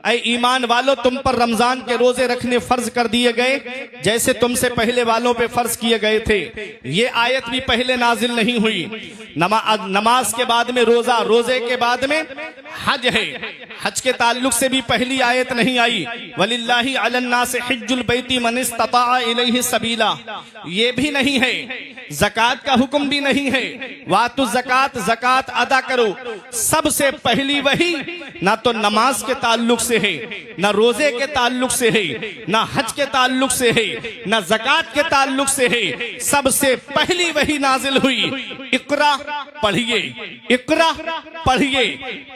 ऐ ईमान वालों, तुम पर रमजान के रोजे रखने फर्ज कर दिए गए जैसे तुमसे पहले वालों पे फर्ज किए गए थे। ये आयत भी पहले नाजिल नहीं हुई। नमाज के बाद में रोजा, रोजे के बाद में हज है, हज के ताल्लुक से भी पहली आयत नहीं आई। वलिल्लाहि अलन्नास हिज्जुल बैती मन इस्तताअ इलैहि सबीला, ये भी नहीं है। ज़कात का हुक्म भी नहीं है। वातु ज़कात, ज़कात अदा करो। सबसे पहली वही ना तो नमाज के ताल्लुक से है, ना रोजे के ताल्लुक से है, ना हज के ताल्लुक से है, ना ज़कात के ताल्लुक से है। सबसे पहली वही नाजिल हुई। इक़रा पढ़िए, इक़रा पढ़िए,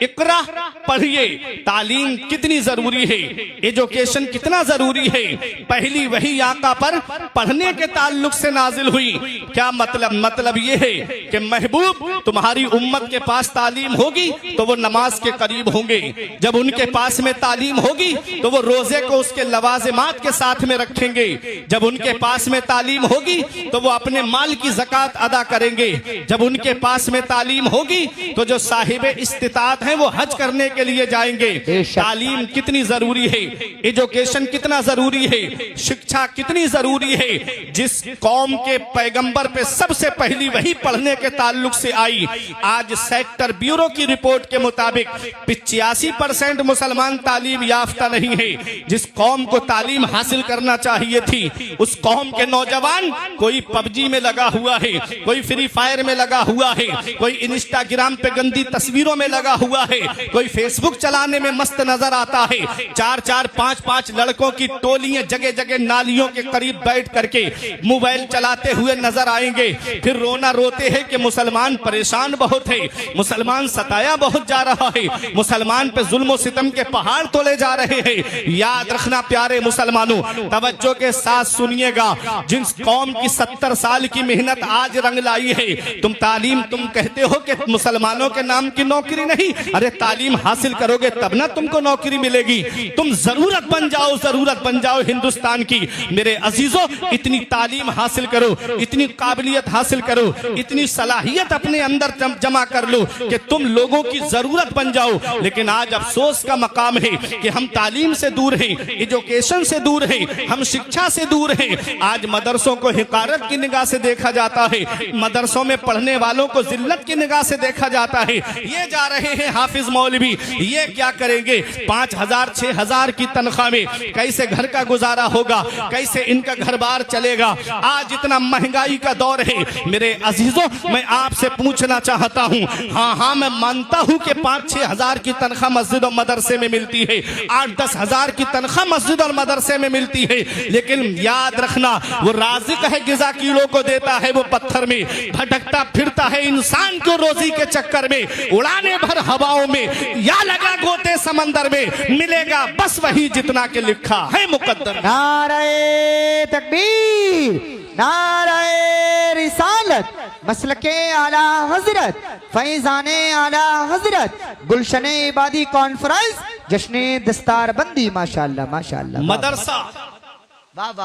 इक़रा पढ़िए। तालीम कितनी जरूरी है, एजुकेशन कितना जरूरी है। पहली वही आका पर पढ़ने के ताल्लुक से नाजिल हुई। क्या मतलब? मतलब ये है कि महबूब तुम्हारी उम्मत के पास तालीम होगी तो वो नमाज के करीब होंगे। जब उनके पास में तालीम होगी तो वो रोजे को उसके लवाजिमात के साथ में रखेंगे। जब उनके पास में तालीम होगी तो वो अपने माल की ज़कात अदा करेंगे। जब उनके पास में तालीम होगी तो जो साहिबे इस्तिताअत हैं वो हज करने के लिए जाएंगे। तालीम कितनी जरूरी है, एजुकेशन कितना जरूरी है, शिक्षा कितनी जरूरी है। जिस कौम के पैगंबर पे सबसे पहली वही पढ़ने के ताल्लुक से आई, आज सेक्टर ब्यूरो की रिपोर्ट के मुताबिक 85% मुसलमान तालीम याफ्ता नहीं है। जिस कौम को तालीम हासिल करना चाहिए थी, उस कौम के नौजवान कोई पबजी में लगा हुआ है, कोई फ्री फायर में लगा हुआ है, कोई इंस्टाग्राम पे गंदी तस्वीरों में लगा हुआ है, कोई फेसबुक चलाने में मस्त नजर आता है। 4-4, 5-5 लड़कों की टोलियां जगह जगह नालियों के करीब बैठ करके मोबाइल चलाते हुए नजर आएंगे। फिर रोना रोते हैं कि मुसलमान परेशान बहुत है, मुसलमान सताया बहुत जा रहा है, मुसलमान पे जुल्म सितम के पहाड़ तोले जा रहे हैं। याद रखना प्यारे मुसलमानों, तवज्जो के साथ सुनिएगा। जिस कौम की 70 साल की मेहनत आज रंग लाई है, तुम तालीम, तुम कहते हो कि मुसलमानों के नाम की नौकरी नहीं। अरे तालीम हासिल करोगे तब ना तुमको नौकरी मिलेगी। तुम जरूरत बन जाओ, जरूरत बन जाओ हिंदुस्तान की। मेरे अजीजों, इतनी तालीम हासिल करो, इतनी काबिलियत हासिल करो, इतनी सलाहियत अपने अंदर जमा कर लो कि तुम लोगों की जरूरत बन जाओ। लेकिन आज अफसोस का मकाम है कि हम तालीम से दूर हैं, एजुकेशन से दूर हैं, हम शिक्षा से दूर हैं। आज मदरसों को हिकारत की निगाह से देखा जाता है, मदरसों में पढ़ने वालों को जिल्लत की निगाह से देखा जाता है। ये जा रहे हैं हाफिज मौलवी, ये क्या करेंगे? 5,000 6,000 की तनख्वाह में कैसे घर का गुजारा होगा, कैसे इनका घर बार चलेगा? आज इतना महंगाई का दौर है। मेरे अजीजों, मैं आपसे पूछना चाहता हूँ, हाँ, मैं मानता हूँ कि 5-6 हजार की तनख्वाह मस्जिद और मदरसे में मिलती है, 8-10 हजार की तनख्वाह मस्जिद और मदरसे में मिलती है। लेकिन याद रखना, वो राज़िक है, गिज़ा कीड़ों को देता है, वो पत्थर में भटकता फिरता है इंसान को रोजी के चक्कर में, उड़ाने भर हवाओं में या लगा गोते समंदर में, मिलेगा बस वही जितना के लिखा है मुकद्दर। नारे तकबीर, नारे रिसालत, मसलके आला हजरत, फैजाने आला हजरत, गुलशने इबादी कॉन्फ्रेंस, जश्ने दस्तार बंदी। माशाअल्लाह, माशाअल्लाह। मदरसा,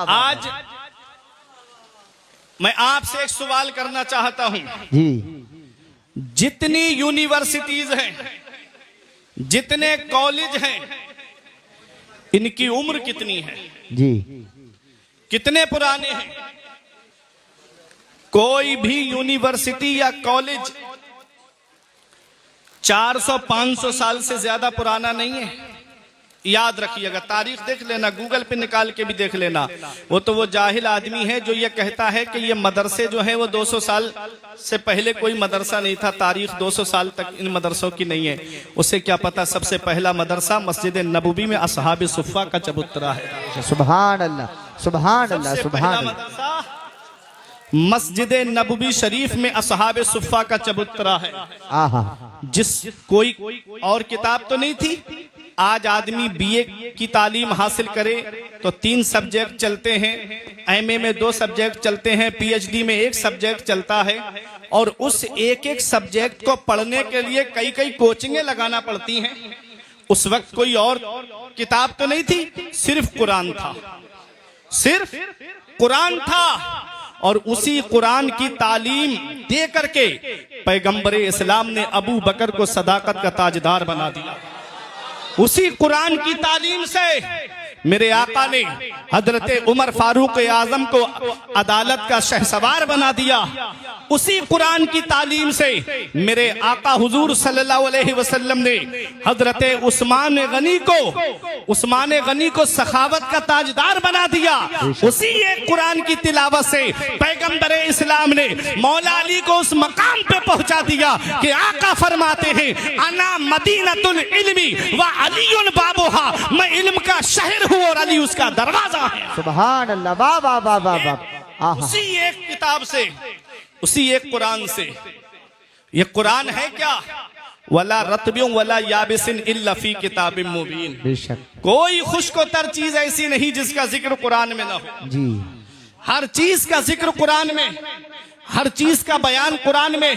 आज मैं आपसे एक सवाल करना चाहता हूं जी। जितनी यूनिवर्सिटीज हैं, जितने कॉलेज हैं, इनकी उम्र कितनी है जी? कितने पुराने हैं? कोई भी यूनिवर्सिटी या कॉलेज 400-500 साल से ज्यादा पुराना नहीं है। याद रखिएगा, तारीख देख लेना, गूगल पे निकाल के भी देख लेना। वो जाहिल आदमी है जो ये कहता है कि ये मदरसे जो है वो 200 साल से पहले कोई मदरसा नहीं था, तारीख 200 साल तक इन मदरसों की नहीं है। उसे क्या पता सबसे पहला मदरसा मस्जिद नबवी में असहाब सुफ़ा का चबूतरा है। सुभान अल्लाह, सुभान अल्लाह, सुभान अल्लाह। मस्जिद नबवी शरीफ में असहाब सुफ़ा का चबूतरा है। जिस कोई और किताब तो नहीं थी। आज आदमी बीए की तालीम हासिल करे तो 3 सब्जेक्ट चलते हैं, एमए में 2 सब्जेक्ट चलते हैं, पीएचडी में 1 सब्जेक्ट चलता है। और उस एक सब्जेक्ट को पढ़ने के लिए कई कोचिंगें लगाना पड़ती हैं। उस वक्त कोई और किताब तो नहीं थी, सिर्फ कुरान था, सिर्फ कुरान था। और उसी कुरान की तालीम दे करके पैगंबर इस्लाम ने अबू बकर को सदाकत का ताजदार बना दिया। उसी कुरान की तालीम से मेरे आका ने हजरत उमर फारूक आजम को अदालत का शहसवार बना दिया। उसी कुरान की तालीम से मेरे आका हुजूर सल्लल्लाहु अलैहि वसल्लम ने हजरत उस्मान गनी को सखावत का ताजदार बना दिया। उसी एक कुरान की तिलावत से पैगंबर इस्लाम ने मौला अली को उस मकाम पे पहुंचा दिया कि आका फरमाते हैं अना मदीनतुल इल्मी व अलीयुन बाबुहा, मैं इल्म का शहर हूँ और अली उसका दरवाजा है। सुभान अल्लाह, वाह वाह वाह वाह वाह। आहा। उसी एक किताब से, उसी एक कुरान से। ये कुरान है क्या? वला रतबियों वला याबिसिन इल्ला फी किताबिम मुबीन। बेशक कोई खुश्कोतर चीज ऐसी नहीं जिसका जिक्र कुरान में ना हो। जी। हर चीज का जिक्र कुरान में, हर चीज का बयान कुरान में,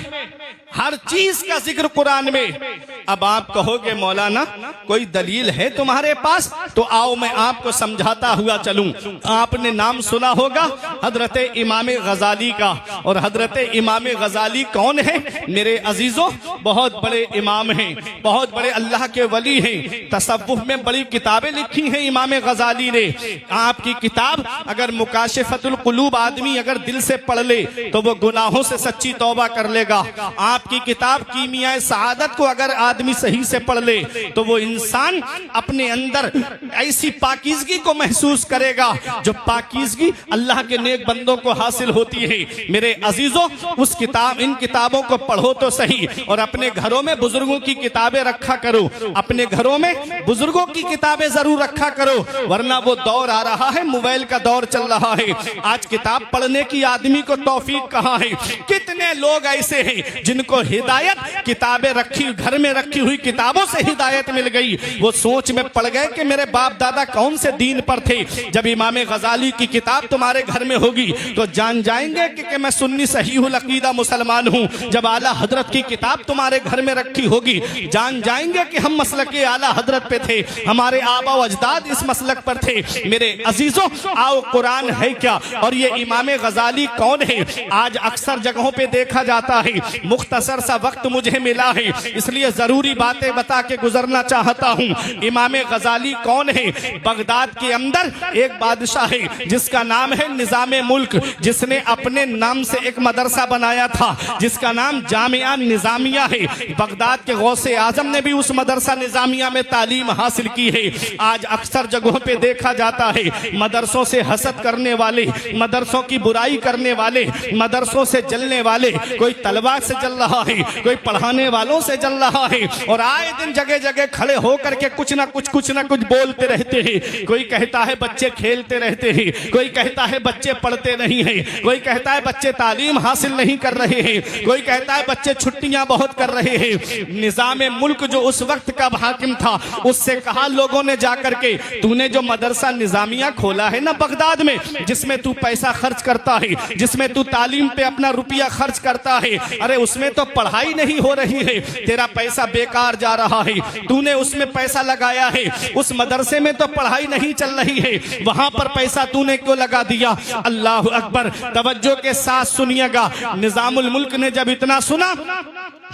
हर चीज का जिक्र कुरान में। अब आप कहोगे मौलाना कोई दलील है तुम्हारे पास? तो आओ मैं आपको समझाता हुआ चलूं। आपने नाम सुना होगा हजरत इमाम गजाली का। और हजरत इमाम गजाली कौन है मेरे अजीजों? बहुत बड़े इमाम हैं, बहुत बड़े अल्लाह के वली हैं। तसव्वुफ में बड़ी किताबें लिखी हैं इमाम गजाली ने। आपकी किताब अगर मुकाशिफतुल कुलूब आदमी अगर दिल से पढ़ ले तो वो गुनाहों से सच्ची तौबा कर लेगा। आपकी किताब कीमिया सआदत को अगर आदमी सही से पढ़ ले तो वो इंसान अपने अंदर ऐसी पाकीज़गी को महसूस करेगा जो पाकीज़गी अल्लाह के नेक बंदों को हासिल होती है। मेरे अजीजों, उस किताब, इन किताबों को पढ़ो तो सही और अपने घरों में बुजुर्गों की किताबें रखा करो। अपने घरों में बुजुर्गों की किताबें जरूर रखा करो, वरना वो दौर आ रहा है, मोबाइल का दौर चल रहा है। आज किताब पढ़ने की आदमी को तौफीक कहाँ है? कितने लोग ऐसे हैं जिनको हिदायत किताबें रखी, घर में रखी हुई किताबों से हिदायत मिल गई। वो सोच में पड़ गए कि मेरे बाप दादा कौन से दीन पर थे। जब इमाम गजाली की किताब तुम्हारे घर में होगी तो जान जाएंगे कि मैं सुन्नी सहीहुल अकीदा मुसलमान हूँ। जब आला हजरत की किताब तुम्हारे घर में रखी होगी जान जाएंगे कि हम मसलक आला हजरत पे थे, हमारे आबा व अजदाद इस मसलक पर थे। मेरे अजीजों, आओ कुरान है क्या और ये इमाम गजाली कौन है? आज अक्सर जगहों पे देखा जाता है। मुख्तसर सा वक्त मुझे मिला है इसलिए जरूरी बातें बता के गुजरना चाहता हूँ। इमाम गजाली कौन है? बगदाद के अंदर एक बादशाह है जिसका नाम है निजामे मुल्क, जिसने अपने नाम से एक मदरसा बनाया था जिसका नाम जामिया निजामिया है। बगदाद के गौसे आजम ने भी उस मदरसा निजामिया में तालीम हासिल की है। आज अक्सर जगहों पे देखा जाता है मदरसों से हसद करने वाले, मदरसों की बुराई करने वाले, मदरसों से जलने वाले, कोई तलवार से जल रहा है, कोई पढ़ाने वालों से जल रहा है और आए दिन जगह जगह खड़े होकर के कुछ ना कुछ बोलते रहते हैं। कोई कहता है बच्चे खेलते रहते हैं, कोई कहता है बच्चे पढ़ते नहीं हैं, कोई कहता है बच्चे तालीम हासिल नहीं कर रहे हैं, कोई कहता है बच्चे छुट्टियां बहुत कर रहे हैं। निजामे मुल्क जो उस वक्त का हाकिम था उससे कहा लोगों ने जाकर के, तूने जो मदरसा निजामिया खोला है ना बगदाद में, जिसमें तू पैसा खर्च करता है, जिसमें तू तालीम पे अपना रुपया खर्च करता है, अरे उसमें तो पढ़ाई नहीं हो रही है, तेरा पैसा बेकार जा रहा है। तूने उसमें पैसा लगाया है, उस मदरसे में तो पढ़ाई नहीं चल रही है, वहां पर पैसा तूने क्यों लगा दिया? अल्लाह अकबर। तवज्जो के साथ सुनिएगा। निजामुल मुल्क ने जब इतना सुना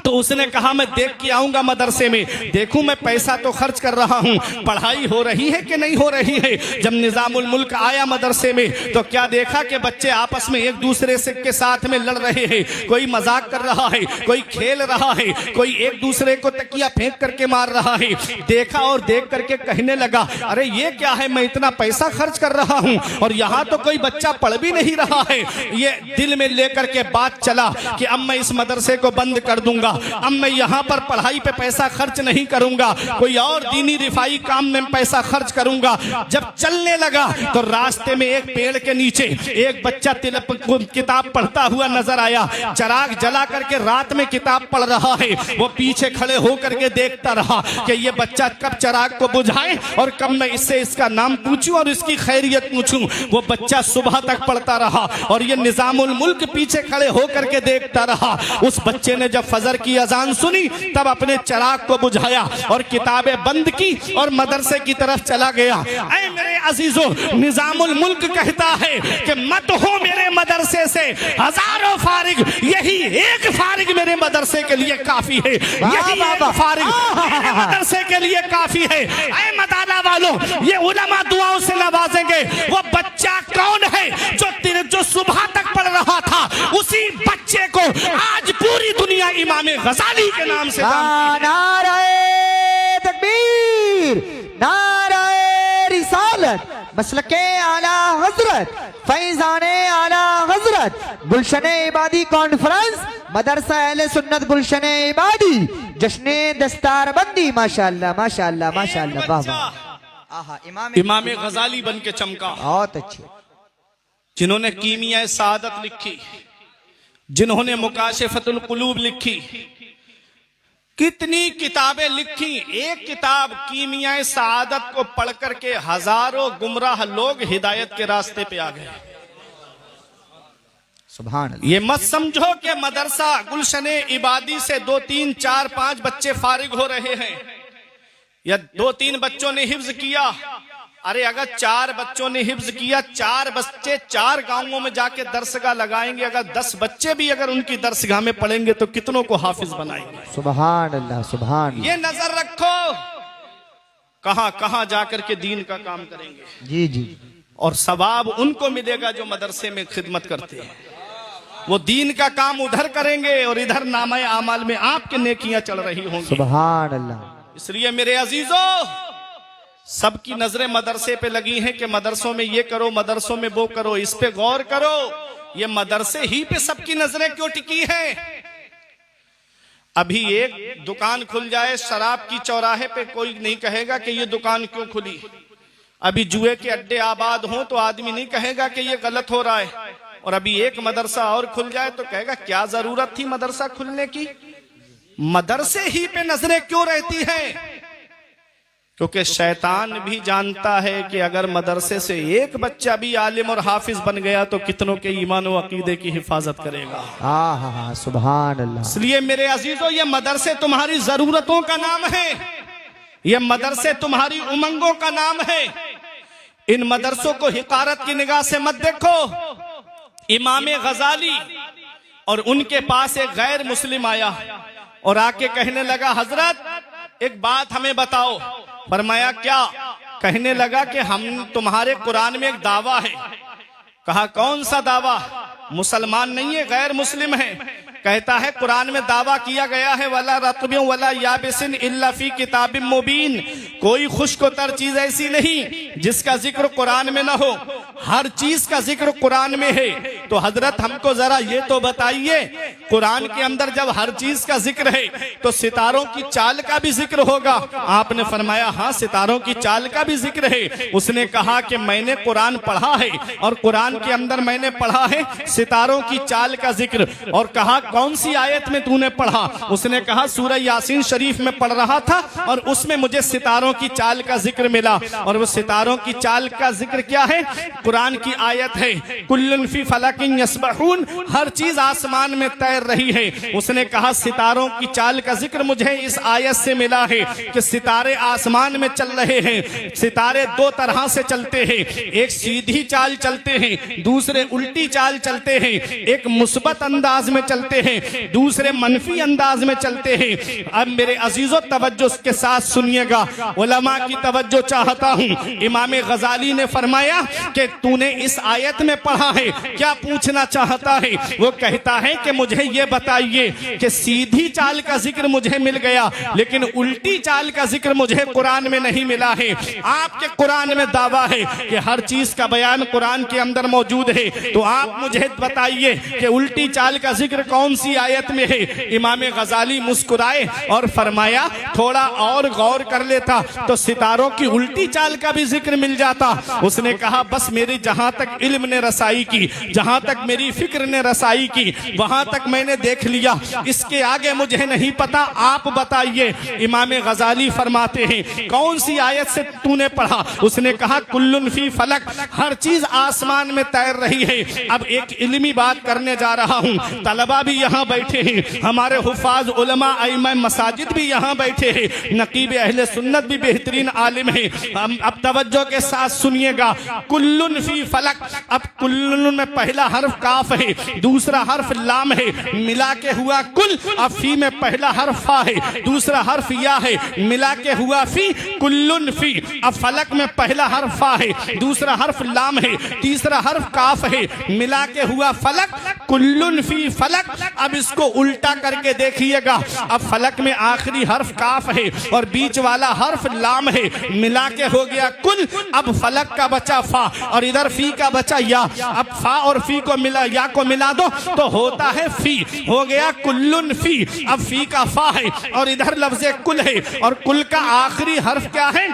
तो उसने कहा मैं देख के आऊंगा मदरसे में, देखूं मैं पैसा तो खर्च कर रहा हूं, पढ़ाई हो रही है कि नहीं हो रही है। जब निजामुल मुल्क आया मदरसे में तो क्या देखा कि बच्चे आपस में एक दूसरे से के साथ में लड़ रहे हैं, कोई मजाक कर रहा है, कोई खेल रहा है, कोई एक दूसरे को तकिया फेंक करके मार रहा है। देखा और देख करके कहने लगा अरे ये क्या है, मैं इतना पैसा खर्च कर रहा हूं और यहाँ तो कोई बच्चा पढ़ भी नहीं रहा है। ये दिल में लेकर के बात चला कि अब मैं इस मदरसे को बंद कर दूंगा, अब मैं यहाँ पर पढ़ाई पे पैसा खर्च नहीं करूंगा, कोई और दीनी रिफाई काम में पैसा खर्च करूंगा। जब चलने लगा तो रास्ते में एक पेड़ के नीचे एक बच्चा किताब पढ़ता हुआ नजर आया, चराग जला करके रात में किताब पढ़ रहा है। वो पीछे खड़े होकर के देखता रहा कि ये बच्चा कब चराग को बुझाए और कब मैं इससे इसका नाम पूछूं और इसकी खैरियत पूछूं। वो बच्चा सुबह तक पढ़ता रहा और ये निजामुल मुल्क पीछे खड़े होकर के देखता रहा। उस बच्चे ने जब फजर की अजान सुनी तब अपने चराग को बुझाया और किताबें बंद की और मदरसे की तरफ चला गया। ऐ मेरे अजीजों, निजामुल मुल्क कहता है कि मत हो मेरे मदरसे से हजारों फारिग, यही एक फारिग मेरे मदरसे के लिए काफी है, यही एक फारिग मेरे मदरसे के लिए काफी है। ऐ मदाना वालों, ये उलमा दुआओं से नवाजेंगे। वो बच्चा कौन है जो सुबह तक पढ़ रहा था, उसी बच्चे को आज पूरी दुनिया इमाम गजाली के नाम से जानती है। नाराए तकबीर, नाराए रिसालत, मसलके आला हजरत, फैजाने आला हजरत, गुलशने इबादी कॉन्फ्रेंस, मदरसा अहले सुन्नत गुलशने इबादी, जश्ने दस्तारबंदी। माशाअल्लाह माशाअल्लाह माशाअल्लाह, वाह वाह। आहा, इमाम गजाली बन के चमका। बहुत अच्छे। जिन्होंने कीमिया सादत लिखी, जिन्होंने मुकाशिफतुल कुलूब लिखी, कितनी किताबें लिखी। एक किताब कीमिया सादत को पढ़ करके हजारों गुमराह लोग हिदायत के रास्ते पे आ गए। सुभान अल्लाह। ये मत समझो कि मदरसा गुलशने इबादी से 2, 3, 4, 5 बच्चे फारिग हो रहे हैं, या 2, 3 बच्चों ने हिफ्ज किया। अरे अगर 4 बच्चों ने हिफ्ज किया, 4 बच्चे 4 गांवों में जाके दरसगाह लगाएंगे। अगर 10 बच्चे भी अगर उनकी दरसगाह में पढ़ेंगे तो कितनों को हाफिज बनाएंगे। सुभान अल्लाह सुभान अल्लाह। ये नजर रखो, कहां कहां जाकर के दीन का काम करेंगे। जी जी। और सवाब उनको मिलेगा जो मदरसे में खिदमत करते हैं। वो दीन का काम उधर करेंगे और इधर नामे आमाल में आपके नेकियां चल रही होंगी। सुभान अल्लाह। इसलिए मेरे अजीजों, सबकी नजरें मदरसे पे लगी हैं कि मदरसों में ये करो, मदरसों में वो करो। इस पे गौर करो, ये मदरसे ही पे सबकी नजरें क्यों टिकी हैं? अभी एक दुकान खुल जाए शराब की चौराहे पे, कोई नहीं कहेगा कि ये दुकान क्यों खुली। अभी जुए के अड्डे आबाद हों तो आदमी नहीं कहेगा कि ये गलत हो रहा है। और अभी एक मदरसा और खुल जाए तो कहेगा क्या जरूरत थी मदरसा खुलने की। मदरसे ही पे नजरें क्यों रहती हैं? क्योंकि शैतान भी जानता है कि अगर मदरसे से एक बच्चा भी आलिम और हाफिज बन गया तो कितनों के ईमान और अकीदे की हिफाजत करेगा। हाँ, सुभान अल्लाह। इसलिए मेरे अजीजों, ये मदरसे तुम्हारी जरूरतों का नाम है, ये मदरसे तुम्हारी उमंगों का नाम है। इन मदरसों को हिकारत की निगाह से मत देखो। इमाम गजाली और उनके पास एक गैर मुस्लिम आया और आके कहने लगा, हजरत एक बात हमें बताओ। फरमाया क्या? कहने लगा कि हम तुम्हारे कुरान में एक दावा है। कहा कौन सा दावा? मुसलमान नहीं है, गैर मुस्लिम है। कहता है कुरान में दावा किया गया है, वला रत्बिन वला याबिसिन इल्ला फी किताबिम मुबीन। कोई खुश्क-ओ-तर चीज ऐसी नहीं जिसका जिक्र कुरान में ना हो, हर चीज का जिक्र कुरान में है। तो हजरत हमको जरा ये तो बताइए, कुरान के अंदर जब हर चीज का जिक्र है तो सितारों की चाल का भी जिक्र होगा? आपने फरमाया हाँ, सितारों की चाल का भी जिक्र है। उसने कहा कि मैंने कुरान पढ़ा है और कुरान के अंदर मैंने पढ़ा है सितारों की चाल का जिक्र। और कहा कौन सी आयत में तूने पढ़ा? उसने कहा सूरह यासीन शरीफ में पढ़ रहा था और उसमें मुझे सितारों की चाल का जिक्र मिला। और वो सितारों की चाल का जिक्र क्या है? कुरान की आयत है, कुल्लुन फी फलकिन यस्बहून, हर चीज आसमान में तैर रही है। उसने कहा सितारों की चाल का जिक्र मुझे इस आयत से मिला है कि सितारे आसमान में चल रहे हैं। सितारे 2 तरह से चलते हैं, एक सीधी चाल चलते हैं, दूसरे उल्टी चाल चलते हैं। एक मुस्बत अंदाज में चलते हैं, दूसरे मनफी अंदाज में चलते हैं। अब मेरे अजीजों तवज्जो के साथ सुनिएगा, उलमा की तवज्जो चाहता हूं। इमाम गजाली ने फरमाया कि तूने इस आयत में पढ़ा है, क्या पूछना चाहता है? वो कहता है कि मुझे ये बताइए कि सीधी चाल का जिक्र मुझे मिल गया लेकिन उल्टी चाल का जिक्र मुझे कुरान में नहीं मिला है। आपके कुरान में दावा है कि हर चीज का बयान कुरान के अंदर मौजूद है, तो आप मुझे बताइए कि उल्टी चाल का जिक्र कौन सी आयत में है? इमाम गजाली मुस्कुराए और फरमाया थोड़ा और गौर कर लेता तो सितारों की उल्टी चाल का भी जिक्र मिल जाता। उसने कहा बस मेरे मेरी जहां तक इल्म ने रसाई की, जहां तक मेरी फिक्र ने रसाई की, वहां तक मैंने देख लिया। इसके आगे मुझे नहीं पता, आप बताइए। इमाम गजाली फरमाते हैं, कौन सी आयत से तूने पढ़ा? उसने कहा कुल्लुन फी फलक, हर चीज आसमान में तैर रही है। अब एक इल्मी बात करने जा रहा हूं, तलबा भी यहाँ बैठे हैं, हमारे हुफाज उलमा इमाम मसाजिद भी यहाँ बैठे हैं, नकीब अहले सुन्नत भी बेहतरीन आलिम है। हम अब तवज्जो के साथ सुनिएगा, कुल्लुन फी फलक। अब कुल्लुन में पहला हर्फ काफ है, दूसरा हर्फ लाम है, मिला के हुआ कुल। अब फी में पहला हर्फ फा है, दूसरा हर्फ या है, मिला के हुआ फी, कुल्लुन फी। अब फलक में पहला हर्फ फा है, दूसरा हर्फ लाम है, तीसरा हर्फ काफ है, मिला के हुआ फलक, कुल्लुन फी फलक। अब इसको उल्टा करके देखिएगा, अब फलक में आखिरी हर्फ काफ है और बीच वाला हर्फ लाम है, मिला के हो गया कुल। अब फलक का बचा फा और इधर फी का बचा या। अब फा और फी को मिला, या को मिला दो तो होता है फी, हो गया कुल्लुन फी। अब फी का फा है और इधर लफ्ज़े कुल है, और कुल का आखिरी हर्फ क्या है?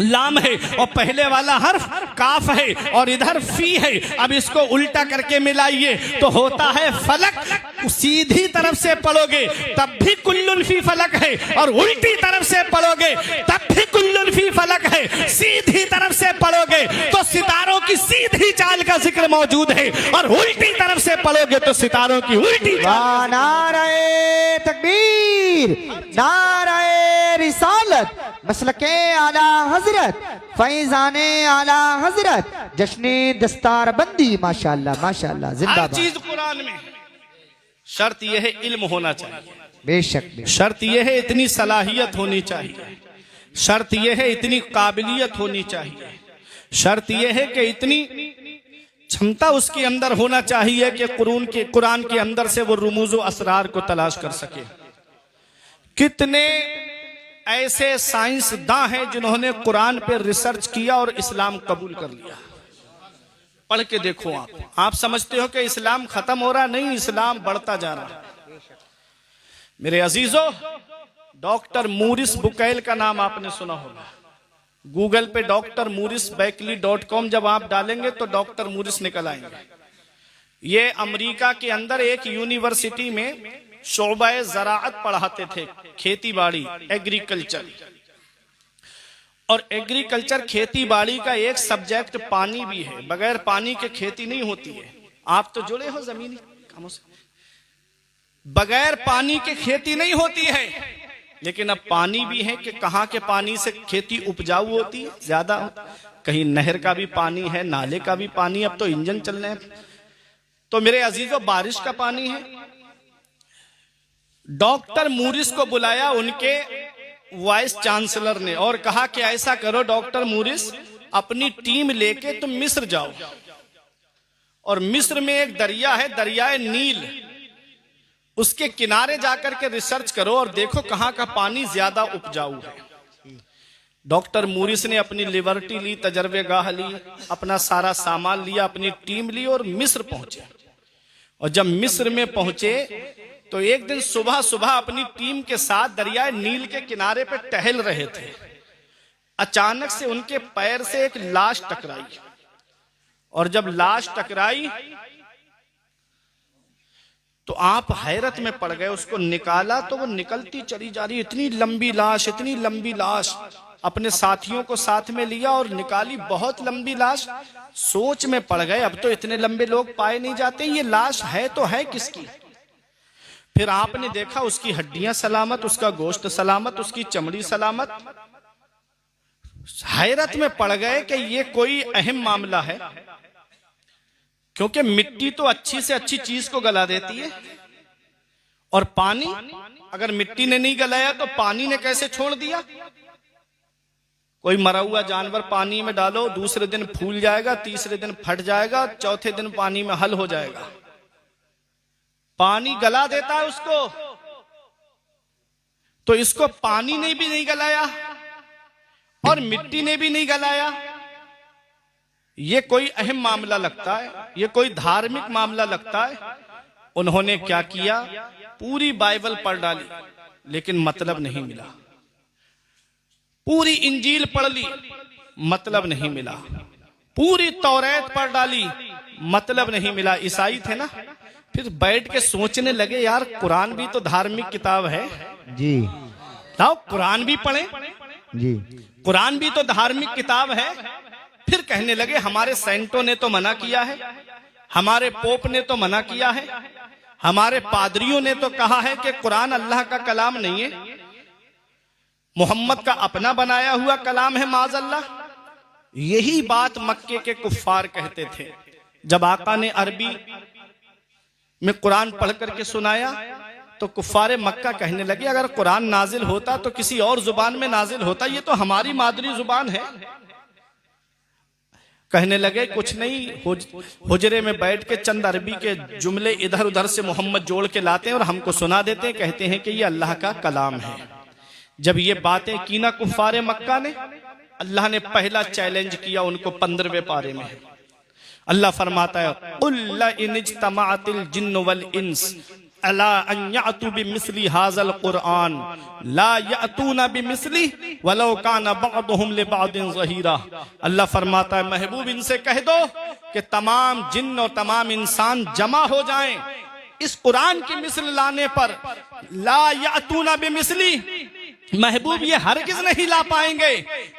लाम है, और पहले वाला हर्फ काफ है और इधर फी है। अब इसको उल्टा करके मिलाइए तो होता है फलक। सीधी तरफ से पढ़ोगे तब भी कुल्लुन फी फलक है, और उल्टी तरफ से पढ़ोगे तब भी कुल्लुन फी फलक है। सीधी तरफ से पढ़ोगे तो सितारों की सीधी चाल का जिक्र मौजूद है, और उल्टी तरफ से पढ़ोगे तो सितारों की उल्टी चाल। नारे तकबीर, नारे रिसालत, मसलके आला हजरत, फैजाने आला हजरत, जश्ने दस्तार बंदी। माशाअल्लाह माशाअल्लाह, हर जिंदाबाद। चीज कुरान में। शर्त यह है इल्म होना चाहिए, बेशक बेशक। शर्त यह है इतनी सलाहियत होनी चाहिए, शर्त यह है इतनी काबिलियत होनी चाहिए, शर्त यह है कि इतनी क्षमता उसके अंदर होना चाहिए कि कुरान के अंदर से वो रुमूज़ असरार को तलाश कर सके। कितने ऐसे साइंसदां हैं जिन्होंने कुरान पर रिसर्च किया और इस्लाम कबूल कर लिया। पढ़ के देखो आप समझते हो कि इस्लाम खत्म हो रहा? नहीं, इस्लाम बढ़ता जा रहा है। मेरे अजीजों, डॉक्टर मूरिस बुकैल का नाम आपने सुना होगा। गूगल पे डॉक्टर मूरिस बैकली.com जब आप डालेंगे तो डॉक्टर मूरिस निकल आएंगे। ये अमेरिका के अंदर एक यूनिवर्सिटी में शोबाए ज़राअत पढ़ाते थे, खेती बाड़ी, एग्रीकल्चर। और एग्रीकल्चर खेती बाड़ी का एक सब्जेक्ट पानी भी है, बगैर पानी के खेती नहीं होती है। आप तो जुड़े हो जमीनी कामों से, बगैर पानी के खेती नहीं होती है। लेकिन अब पानी भी है कि कहाँ के पानी से खेती उपजाऊ होती है, ज्यादा कहीं नहर का भी पानी है, नाले का भी पानी, अब तो इंजन चल रहे हैं। तो मेरे अजीजों, बारिश का पानी है। डॉक्टर मूरिस को बुलाया उनके वाइस चांसलर ने और कहा कि ऐसा करो डॉक्टर मूरिस, अपनी टीम लेके तुम मिस्र जाओ, और मिस्र में एक दरिया है, दरियाए नील, उसके किनारे जाकर के रिसर्च करो और देखो कहाँ का पानी ज्यादा उपजाऊ है। डॉक्टर मूरिस ने अपनी लिबर्टी ली, तजर्बेगाह ली, अपना सारा सामान लिया, अपनी टीम ली और मिस्र पहुंचे। और जब मिस्र में पहुंचे तो एक दिन सुबह सुबह अपनी टीम के साथ दरियाए नील के किनारे पे टहल रहे थे। अचानक से उनके पैर से एक लाश टकराई, और जब लाश टकराई तो आप हैरत में पड़ गए। उसको निकाला तो वो निकलती चली जा रही, इतनी लंबी लाश, इतनी लंबी लाश। अपने साथियों को साथ में लिया और निकाली, बहुत लंबी लाश। सोच में पड़ गए, अब तो इतने लंबे लोग पाए नहीं जाते, ये लाश है तो है किसकी? फिर आपने देखा उसकी हड्डियां सलामत, उसका गोश्त सलामत, उसकी चमड़ी सलामत। हैरत में पड़ गए कि ये कोई अहम मामला है, क्योंकि मिट्टी तो अच्छी से अच्छी चीज को गला देती है, और पानी अगर मिट्टी ने नहीं गलाया तो पानी ने कैसे छोड़ दिया? कोई मरा हुआ जानवर पानी में डालो, दूसरे दिन फूल जाएगा, तीसरे दिन फट जाएगा, चौथे दिन पानी में हल हो जाएगा। पानी गला देता है उसको, तो इसको पानी ने भी नहीं गलाया और मिट्टी ने भी नहीं गलाया। ये कोई अहम मामला लगता है, ये कोई धार्मिक मामला लगता है। उन्होंने क्या किया? पूरी बाइबल पढ़ डाली, लेकिन मतलब नहीं मिला। पूरी इंजील पढ़ ली, मतलब नहीं मिला। पूरी तौरात पढ़ डाली, मतलब नहीं मिला। ईसाई थे ना, फिर बैठ के सोचने लगे यार कुरान भी तो धार्मिक किताब है, जी लाओ कुरान भी पढ़ें। जी कुरान भी तो धार्मिक किताब है। फिर कहने लगे हमारे सेंटों ने तो मना किया है, हमारे पोप ने तो मना किया है, हमारे पादरियों ने तो कहा है कि कुरान अल्लाह का कलाम नहीं है, मोहम्मद का अपना बनाया हुआ कलाम है माज़अल्लाह। यही बात मक्के के कुफ्फार कहते थे। जब आका ने अरबी में कुरान पढ़ करके सुनाया तो कुफ्फारे मक्का कहने लगे अगर कुरान नाजिल होता तो किसी और जुबान में नाजिल होता, ये तो हमारी मादरी जुबान है। कहने लगे कुछ नहीं, हुजरे में बैठ के चंद अरबी के जुमले इधर उधर से मोहम्मद जोड़ के लाते हैं और हमको सुना देते हैं, कहते हैं कि ये अल्लाह का कलाम है। जब ये बातें की ना कुफ्फारे मक्का ने, अल्लाह ने पहला चैलेंज किया उनको 15वें पारे में। अल्लाह फरमाता है कुल ला इन इज्तमाअतिल जिन्न वल इंस अला अन यातू बिमिस्ली हाज़ल कुरआन ला यातूना बिमिस्ली वलौ काना बअदुहुम लिबअदिन ज़हीरा। अल्लाह फरमाता है महबूब इनसे कह दो कि तमाम जिन्न और तमाम इंसान जमा हो जाएं इस कुरान की मिसल लाने पर। ला यातूना बिमिस्ली, महबूब ये हरगिज नहीं ला पाएंगे।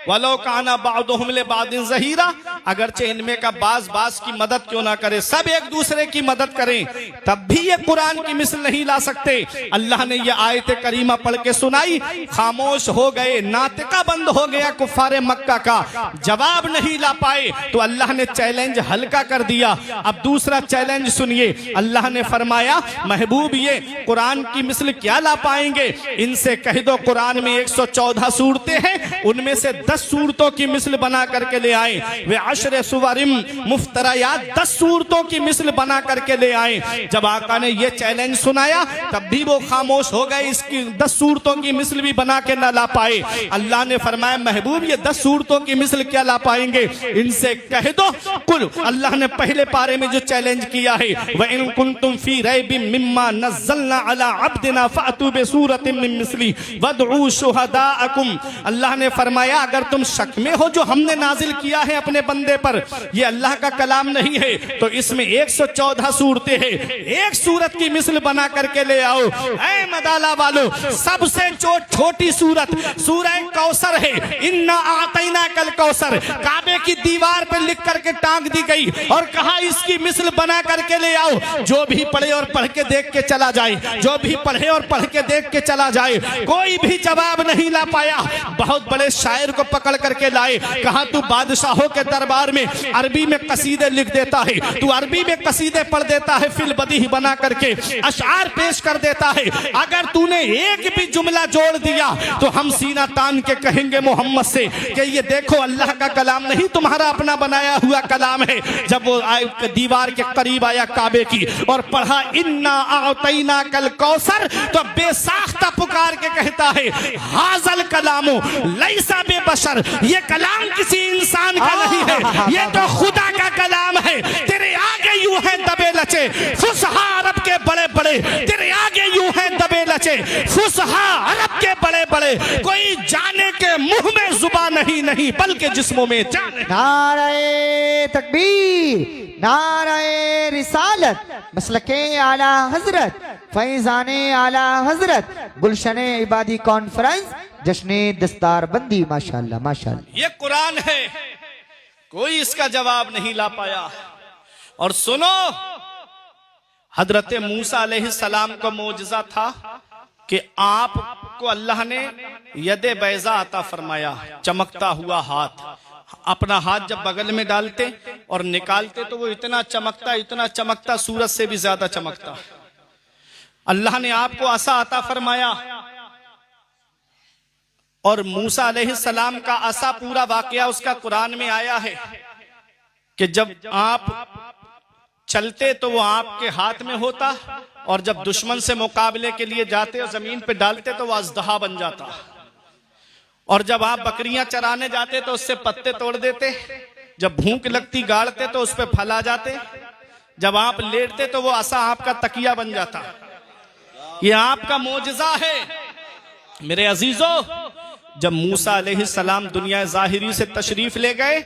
वलो काना बादुहुम लिबादिन ज़हीरा, अगरचे इनमें का बाज बाज की मदद क्यों ना करे, सब एक दूसरे की मदद करें, तब भी ये कुरान की मिसल नहीं ला सकते। अल्लाह ने ये आयत करीमा पढ़ के सुनाई, खामोश हो गए, नातिका बंद हो गया कुफ्फारे मक्का का, जवाब नहीं ला पाए तो अल्लाह ने चैलेंज हल्का कर दिया। अब दूसरा चैलेंज सुनिए, अल्लाह ने फरमाया महबूब ये कुरान की मिसल क्या ला पाएंगे, इनसे कह दो कुरान में 114 सूरतें हैं, उनमें से 10 सूरतों की मिसल बना करके ले आए। वे अशरे सुवरिम मुफ्तरायात 10 सूरतों की मिसल बना करके ले आए। जब आका ने ये चैलेंज सुनाया तब भी वो खामोश हो गए, इसकी 10 सूरतों की मिसल भी बना के ना ला पाए। अल्लाह ने फरमाया महबूब ये 10 सूरतों की मिसल क्या ला पाएंगे, इनसे कह दो कुल। अल्लाह ने पहले पारे में जो चैलेंज किया है व इन कुंतुम फी रैबिम मिम्मा नज़्ज़लना अला अब्दिना फ़अतू बिसूरतिन मिन मिस्ली वदउ शुहदाअकुम। अल्लाह ने फरमाया अगर तुम शक में हो जो हमने नाजिल किया है अपने बंदे पर ये अल्लाह का कलाम नहीं है तो इसमें 114 सूरतें हैं, एक सूरत की मिसल बना करके ले आओ। ऐ मदाला वालों, सबसे छोटी सूरत सूरह कौसर है, इन्ना आतैना कल कौसर, काबे की दीवार पर लिख करके टांग दी गई और कहा इसकी मिसल बना करके ले आओ। जो भी पढ़े और पढ़ के देख के चला जाए, जो भी पढ़े और पढ़ के देख के चला जाए, कोई भी जवाब नहीं ला पाया। बहुत बड़े शायर को पकड़ करके लाए, कहा तू बादशाहों के दरबार में अरबी में कसीदे लिख देता है, तू अरबी में कसीदे पढ़ देता है, फिल बदीह बना करके अशआर पेश कर देता है, अगर तूने एक भी जुमला जोड़ दिया तो हम सीना तान के कहेंगे मोहम्मद से कि ये देखो अल्लाह का कलाम नहीं तुम्हारा अपना बनाया हुआ कलाम है। जब वो दीवार के करीब आया काबे की और पढ़ा इन्ना आतैना कल कौसर, तो बेसाख्ता पुकार के कहता है हाजल कलामो लैसा बेबशर, ये कलाम किसी इंसान का नहीं है, ये तो खुदा का कलाम है। तेरे आगे यूं है दबे लचे फुसहा अरब के बड़े बड़े, तेरे आगे यूं है दबे लचे फुसहा अरब के बड़े बड़े, कोई जाने के मुंह में जुबान नहीं बल्कि जिस्मों में जाने। नारे तकबीर, नारे रिसालत, मसलके आला हजरत, फैजाने आला हजरत, गुलशने इबादी कॉन्फ्रेंस, जश्ने दस्तार बंदी। माशाल्लाह माशाल्लाह, ये कुरान है, कोई इसका जवाब नहीं ला पाया। और सुनो, हजरत मूसा अलैहिस्सलाम का मौजज़ा था कि आपको अल्लाह ने यदे बैजा अता फरमाया, चमकता हुआ हाथ। अपना हाथ जब बगल में डालते और निकालते तो वो इतना चमकता सूरज से भी ज्यादा चमकता। अल्लाह ने आपको असा अता फरमाया और मूसा अलैहिस्सलाम का असा पूरा वाकया उसका कुरान में आया है कि जब आप चलते तो वो आपके हाथ में होता और जब दुश्मन से मुकाबले के लिए जाते और जमीन पे डालते तो वो अजदहा बन जाता, और जब आप बकरियां चराने जाते तो उससे पत्ते तोड़ देते, जब भूख लगती गाड़ते तो उस पे फल आ जाते, जब आप लेटते तो वो असा आपका तकिया बन जाता। ये आपका मोजज़ा है मेरे अजीजों। जब मूसा अलैहिस्सलाम दुनिया ज़ाहिरी से तशरीफ ले गए,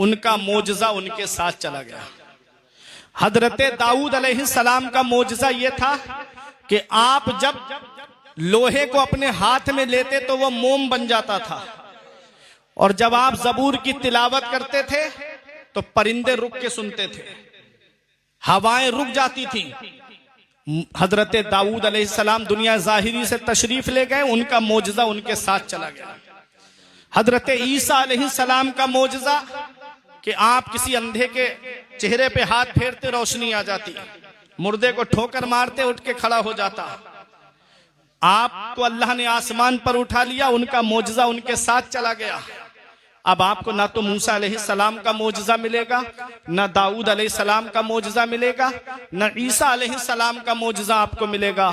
उनका मोजज़ा उनके साथ चला गया। हजरत दाऊद अलैहिस्सलाम का मोजज़ा यह था कि आप जब लोहे को अपने हाथ में लेते तो वह मोम बन जाता था, और जब आप ज़बूर की तिलावत करते थे तो परिंदे रुक के सुनते थे, हवाएं रुक जाती थी। हजरत दाऊद अलैहिस्सलाम दुनिया ज़ाहिरी से तशरीफ ले गए, उनका मोजज़ा उनके साथ चला गया। हजरत ईसा अलैहिस्सलाम का मोजज़ा कि आप किसी अंधे के चेहरे पे हाथ फेरते रोशनी आ जाती, मुर्दे को ठोकर मारते उठ के खड़ा हो जाता। आपको अल्लाह ने आसमान पर उठा लिया, उनका मोजज़ा उनके साथ चला गया। अब आपको ना तो मूसा अलैहिस्सलाम का मोजज़ा मिलेगा, ना दाऊद अलैहिस्सलाम का मोजज़ा मिलेगा, ना ईसा अलैहिस्सलाम का मोजज़ा आपको मिलेगा।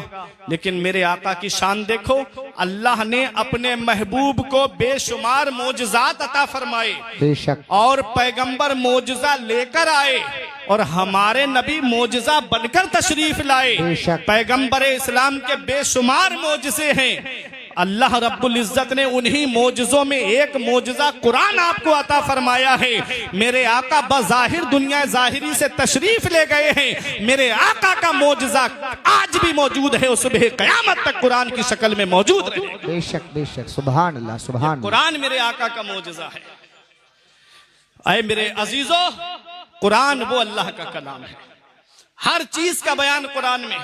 लेकिन मेरे आका की शान देखो, अल्लाह ने अपने महबूब को बेशुमार मोजज़ात अता फरमाए, बेशक, और पैगंबर मोजज़ा लेकर आए, और हमारे नबी मोजज़ा बनकर तशरीफ लाए। बेशक। पैगंबर इस्लाम के बेशुमार मोजज़े हैं। अल्लाह रब्बुल इज्जत ने उन्हीं मोजज़ों में एक मोजज़ा कुरान आपको अता फरमाया है। मेरे आका बज़ाहिर दुनिया ज़ाहिरी से तशरीफ ले गए हैं, मेरे आका का मोजज़ा आज भी मौजूद है, सुबह क़यामत तक कुरान की शक्ल में मौजूद रहे। बेशक बेशक, सुभान अल्लाह, सुभान अल्लाह। कुरान मेरे आका का मोजज़ा है। ऐ मेरे अजीजों, कुरान वो अल्लाह का कलाम है, हर चीज का बयान कुरान में।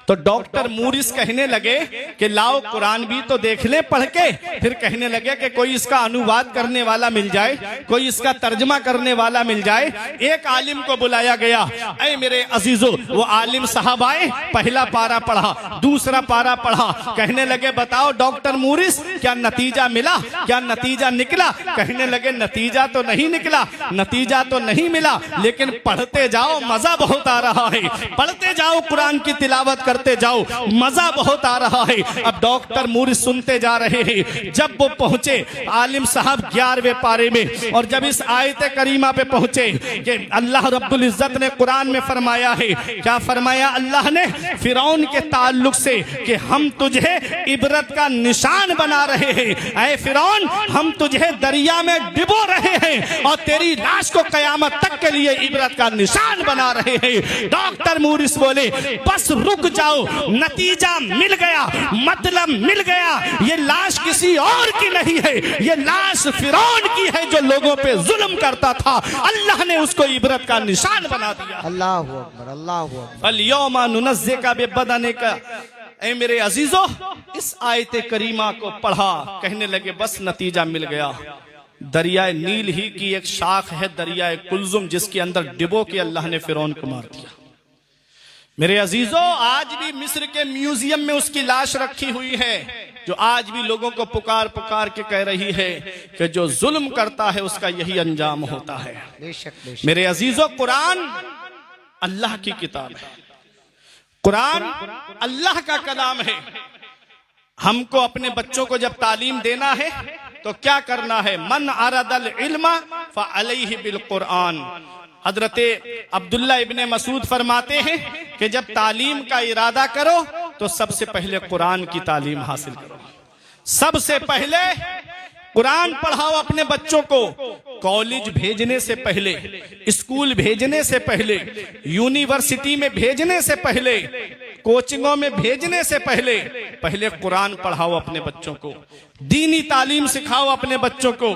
तो डॉक्टर मूरिस कहने लगे कि लाओ कुरान भी तो देख ले पढ़ के। फिर कहने लगे कि कोई इसका अनुवाद करने वाला मिल जाए, कोई इसका तर्जमा करने वाला मिल जाए। एक आलिम को बुलाया गया। ऐ मेरे अजीजों, वो आलिम साहब आए, पहला पारा पढ़ा, दूसरा पारा पढ़ा। कहने लगे बताओ डॉक्टर मूरिस, क्या नतीजा मिला, क्या नतीजा निकला? कहने लगे नतीजा तो नहीं निकला, नतीजा तो नहीं मिला, लेकिन पढ़ते जाओ, मजा बहुत आ रहा है। पढ़ते जाओ, कुरान की तिलावत करते जाओ, मजा बहुत आ रहा है। अब डॉक्टर मूरिस सुनते जा रहे हैं। जब वो पहुंचे आलिम साहब 11वें पारे में, और जब इस आयत करीमा पे पहुंचे कि अल्लाह रब्बुल इज्जत ने कुरान में फरमाया है, क्या फरमाया अल्लाह ने फिरौन के ताल्लुक से कि हम तुझे इबरत का निशान बना रहे हैं। ऐ फिरौन, हम तुझे दरिया में डिबो रहे हैं और तेरी लाश को कयामत तक के लिए इबरत का निशान बना रहे हैं। डॉक्टर मूरिस बोले बस रुक जाओ, नतीजा मिल गया, मतलब मिल गया। ये लाश किसी और की नहीं है, ये लाश फिरौन की है जो लोगों पे जुल्म करता था। अल्लाह ने उसको इबरत का निशान बना दिया। अल्लाह अकबर, अल्लाह अकबर। अल-यौमा नुनज़्ज़िका बिबदनिका। ऐ मेरे अजीजों, इस आयत करीमा को पढ़ा, कहने लगे बस नतीजा मिल गया। दरिया नील ही की एक शाख है दरिया कुलजुम, जिसके अंदर डिबो के अल्लाह ने फिरौन को मार दिया। मेरे अजीजों, आज भी मिस्र के म्यूजियम में उसकी लाश रखी हुई है, जो आज भी लोगों को पुकार पुकार के कह रही है कि जो जुल्म करता है उसका यही अंजाम होता है। बेशक बेशक। मेरे अजीजों, कुरान अल्लाह की किताब है, कुरान अल्लाह का कलाम है। हमको अपने बच्चों को जब तालीम देना है तो क्या करना है? मन अरदल इल्मा फअलैहि बिल कुरान। हजरत अब्दुल्ला इब्ने मसूद फरमाते हैं कि जब तालीम का इरादा करो तो सबसे पहले कुरान की तालीम हासिल करो। सबसे पहले कुरान पढ़ाओ अपने बच्चों को। कॉलेज भेजने से पहले, स्कूल भेजने से पहले, यूनिवर्सिटी में भेजने से पहले, कोचिंगों में भेजने से पहले कुरान पढ़ाओ अपने बच्चों को। दीनी तालीम सिखाओ अपने बच्चों को,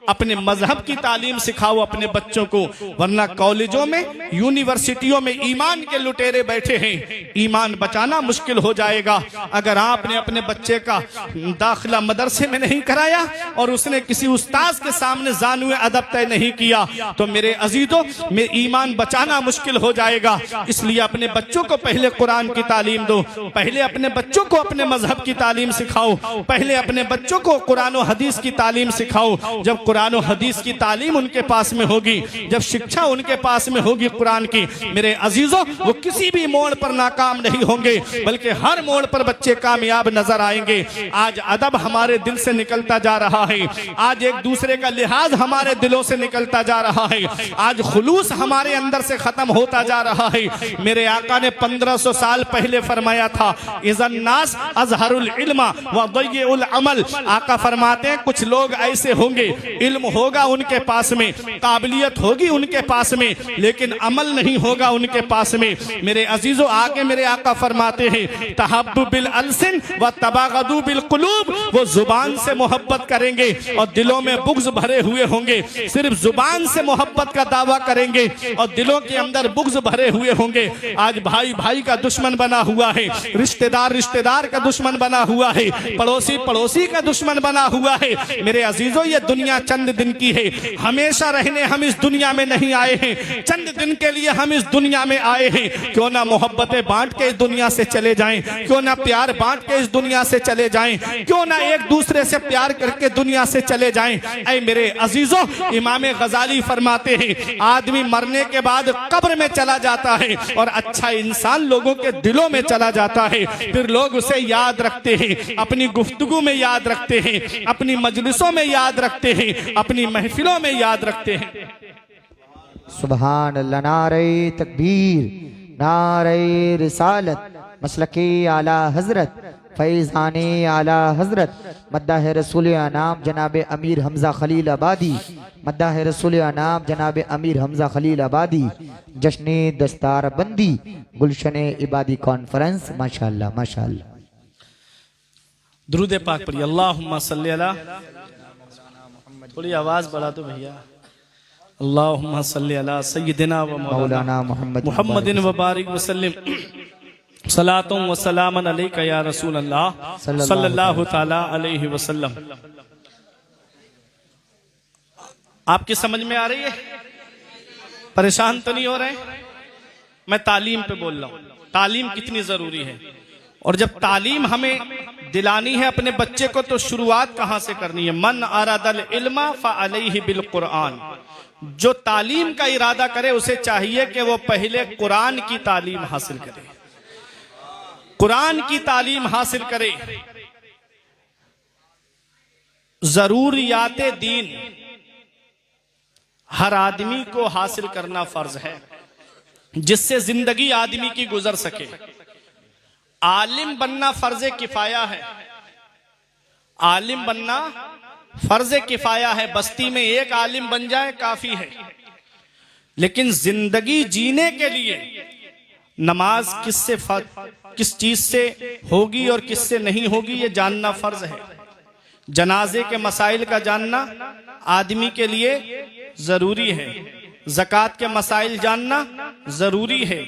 अपने मजहब की तालीम सिखाओ अपने बच्चों को। वरना कॉलेजों में, यूनिवर्सिटियों में ईमान के लुटेरे बैठे हैं, ईमान बचाना मुश्किल हो जाएगा। अगर आपने अपने बच्चे का दाखिला मदरसे में नहीं कराया और उसने किसी उस्ताद के सामने जानुए अदब तय नहीं किया तो मेरे अजीजों, में ईमान बचाना मुश्किल हो जाएगा। इसलिए अपने बच्चों को पहले कुरान की तालीम दो, पहले अपने बच्चों को अपने मजहब की तालीम सिखाओ, पहले अपने बच्चों को कुरान और हदीस की तालीम सिखाओ। जब कुरान और हदीस की तालीम उनके पास में होगी, जब शिक्षा उनके पास में होगी कुरान की, मेरे अजीजों, वो किसी भी मोड़ पर नाकाम नहीं होंगे, बल्कि हर मोड़ पर बच्चे कामयाब नजर आएंगे। आज अदब हमारे दिल से निकलता जा रहा है, आज एक दूसरे का लिहाज हमारे दिलों से निकलता जा रहा है, आज खुलूस हमारे अंदर से खत्म होता जा रहा है। मेरे आका ने 1500 साल पहले पहले फरमाया था, इज़न नास अज़हरुल इल्मा व दय्युल अमल। आका फरमाते हैं कुछ लोग ऐसे होंगे, इल्म होगा उनके पास में, काबिलियत होगी उनके पास में, लेकिन अमल नहीं होगा उनके पास में। मेरे अजीजों, आगे मेरे आका फरमाते हैं, तहब्बु बिल अलसिन व तबागदु बिल कुलूब। वो जुबान से मोहब्बत करेंगे और दिलों में बुग़्ज़ भरे हुए होंगे। सिर्फ जुबान से मोहब्बत का दावा करेंगे और दिलों के अंदर बुग़्ज़ भरे हुए होंगे। आज भाई भाई का दुश्मन बना हुआ है, रिश्तेदार रिश्तेदार का दुश्मन बना हुआ है, पड़ोसी पड़ोसी का दुश्मन बना हुआ है। मेरे अजीजों, ये दुनिया चंद दिन की है, हमेशा रहने हम इस दुनिया में नहीं आए हैं, चंद दिन के लिए हम इस दुनिया में आए हैं। क्यों ना मोहब्बतें बांट के इस दुनिया से चले जाएं, क्यों ना प्यार बांट के इस दुनिया से चले जाएं, क्यों ना एक दूसरे से प्यार करके दुनिया से चले जाएं। ऐ मेरे अजीजों, इमाम गजाली फरमाते हैं, आदमी मरने के बाद कब्र में चला जाता है और अच्छा इंसान लोगों के दिलों में चला जाता है। फिर लोग उसे याद रखते हैं, अपनी गुफ्तगू में याद रखते हैं, अपनी मजलिसों में याद रखते हैं, अपनी महफिलों में याद रखते हैं। सुभान अल्लाह। नारे तकबीर, नारे रिसालत, मसलके आला हजरत, फैज़ाने आला हजरत, मद्दाह रसूल अनाम जनाब अमीर हमजा खलील आबादी, मद्दाह रसूल अनाम जनाब अमीर हमजा खलील आबादी, जश्न दस्तार बंदी, गुलशन इबादी कॉन्फ्रेंस। माशाअल्लाह माशाअल्लाह। दुरूद पाक पढ़िए, अल्लाहुम्मा सल्ली अला, थोड़ी आवाज बढ़ा दो भैया, अल्लाहुम्मा सल्ली अला सय्यिदिना व मौलाना मुहम्मदिन व बारिक वसल्लिम, सलातुम व सलामन अलैका या रसूल अल्लाह सल्लल्लाहु तआला अलैहि वसल्लम। आपकी समझ में आ रही है? परेशान तो नहीं हो रहे? मैं तालीम पे बोल रहा हूँ, तालीम कितनी जरूरी है। और जब तालीम हमें दिलानी है अपने बच्चे को, तो शुरुआत कहाँ से करनी है? मन अरादल इल्मा फअलैहि बिल कुरआन। जो तालीम का इरादा करे उसे चाहिए कि वो पहले कुरान की तालीम हासिल करे, कुरान की तालीम हासिल करे। जरूरियाते दीन हर आदमी को हासिल करना फर्ज है, जिससे जिंदगी आदमी की गुजर सके। आलिम बनना फर्ज किफाया है, आलिम बनना फर्ज किफाया है। बस्ती में एक आलिम बन जाए काफी है, लेकिन जिंदगी जीने के लिए नमाज किस चीज से होगी और किससे नहीं होगी ये जानना फर्ज है। जनाजे के मसाइल का जानना आदमी के लिए जरूरी है, ज़कात के मसाइल जानना जरूरी है,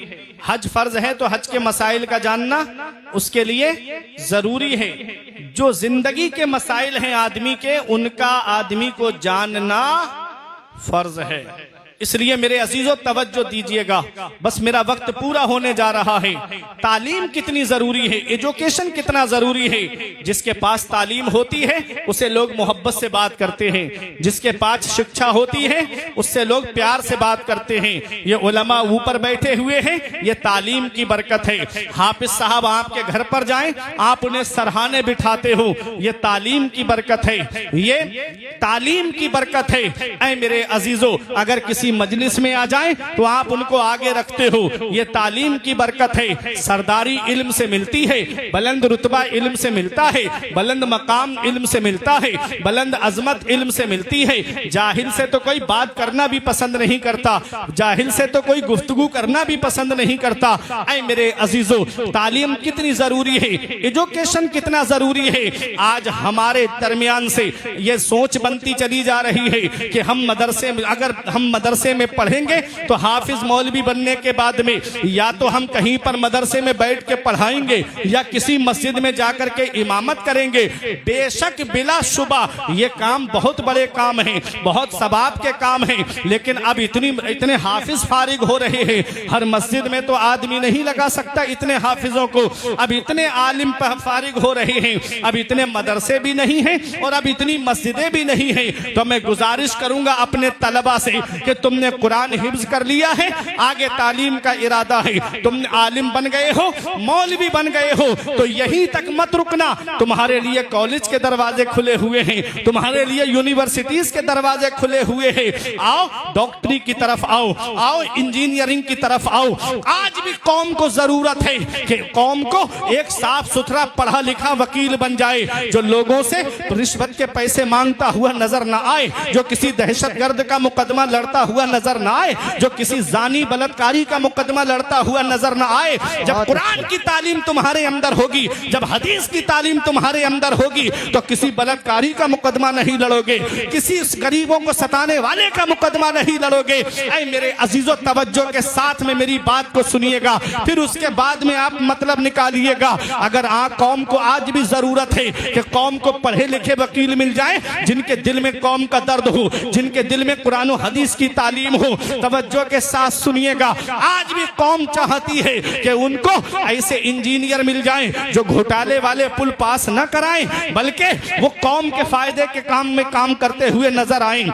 हज फर्ज है तो हज के मसाइल का जानना उसके लिए जरूरी है। जो जिंदगी के मसाइल हैं आदमी के, उनका आदमी को जानना फर्ज है। इसलिए मेरे अजीजों तवज्जो दीजिएगा, बस मेरा वक्त पूरा होने जा रहा है। तालीम कितनी जरूरी है, एजुकेशन कितना जरूरी है। जिसके पास तालीम होती है उसे लोग मोहब्बत से बात करते हैं, जिसके पास शिक्षा होती है उससे लोग प्यार से बात करते हैं। ये उलमा ऊपर बैठे हुए हैं, ये तालीम की बरकत है। हाफिज साहब आपके घर पर जाएं, आप उन्हें सरहाने बिठाते हो, ये तालीम की बरकत है, ये तालीम की बरकत है। ऐ मेरे अजीजों, अगर किसी मजलिस में आ जाएं तो आप उनको आगे रखते हो, ये तालीम की बरकत है। सरदारी इल्म से मिलती है, बुलंद रुतबा इल्म से मिलता है, बुलंद मकाम इल्म से मिलता है, बुलंद अजमत इल्म से मिलती है। जाहिल से तो कोई बात करना भी पसंद नहीं करता, जाहिल से तो कोई गुफ्तगू करना भी पसंद नहीं करता। ऐ मेरे अजीजों, तालीम कितनी जरूरी है, एजुकेशन कितना जरूरी है। आज हमारे दरमियान से ये सोच बनती चली जा रही है कि हम मदरसे में, अगर हम मदरसे में पढ़ेंगे तो हाफिज मौलवी बनने के बाद में या तो हम कहीं पर मदरसे में बैठ के पढ़ाएंगे या किसी मस्जिद में जाकर के इमामत करेंगे। बेशक बिला शुबा ये काम बहुत बड़े काम हैं, बहुत सवाब के काम हैं, लेकिन अब इतने हाफिज फारिग हो रहे हैं, हर मस्जिद में तो आदमी नहीं लगा सकता इतने हाफिजों को। अब इतने आलिम फारिग हो रहे हैं, अब इतने मदरसे भी नहीं हैं और अब इतनी मस्जिदें भी नहीं हैं। तो मैं गुजारिश करूंगा अपने तलबा से कि तुमने कुरान हिफ्ज कर लिया है, आगे तालीम का इरादा है, तुम आलिम बन गए हो, मौलवी बन गए हो, तो यहीं तक मत रुकना। तुम्हारे लिए कॉलेज के दरवाजे खुले हुए हैं, तुम्हारे लिए यूनिवर्सिटीज के दरवाजे खुले हुए हैं। आओ डॉक्टरी की तरफ आओ, आओ इंजीनियरिंग की तरफ आओ। आज भी कौम को जरूरत है कि कौम को एक साफ सुथरा पढ़ा लिखा वकील बन जाए, जो लोगों से रिश्वत के पैसे मांगता हुआ नजर ना आए, जो किसी दहशतगर्द का मुकदमा लड़ता हुआ नजर ना आए, जो किसी जानी बलात्कारी का मुकदमा लड़ता हुआ नजर ना आए। जब कुरान की तालीम तुम्हारे अंदर होगी, जब हदीस की तालीम तुम्हारे अंदर होगी, तो किसी बलात्कारी का मुकदमा नहीं लड़ोगे, किसी गरीबों को सताने वाले का मुकदमा नहीं लड़ोगे। ऐ मेरे अजीजों, तवज्जो के साथ में मेरी बात को सुनिएगा, फिर उसके बाद में आप मतलब निकालिएगा। अगर कौम को आज भी जरूरत है कि कौम को पढ़े लिखे वकील मिल जाए, जिनके दिल में कौम का दर्द हो, जिनके दिल में कुरान और हदीस की तालीम हो। तवज्जो के साथ सुनिएगा, आज भी कौम चाहती है कि उनको ऐसे इंजीनियर मिल जाएं जो घोटाले वाले पुल पास न कराएं, बल्कि वो कौम के फायदे के काम में काम करते हुए नजर आएं।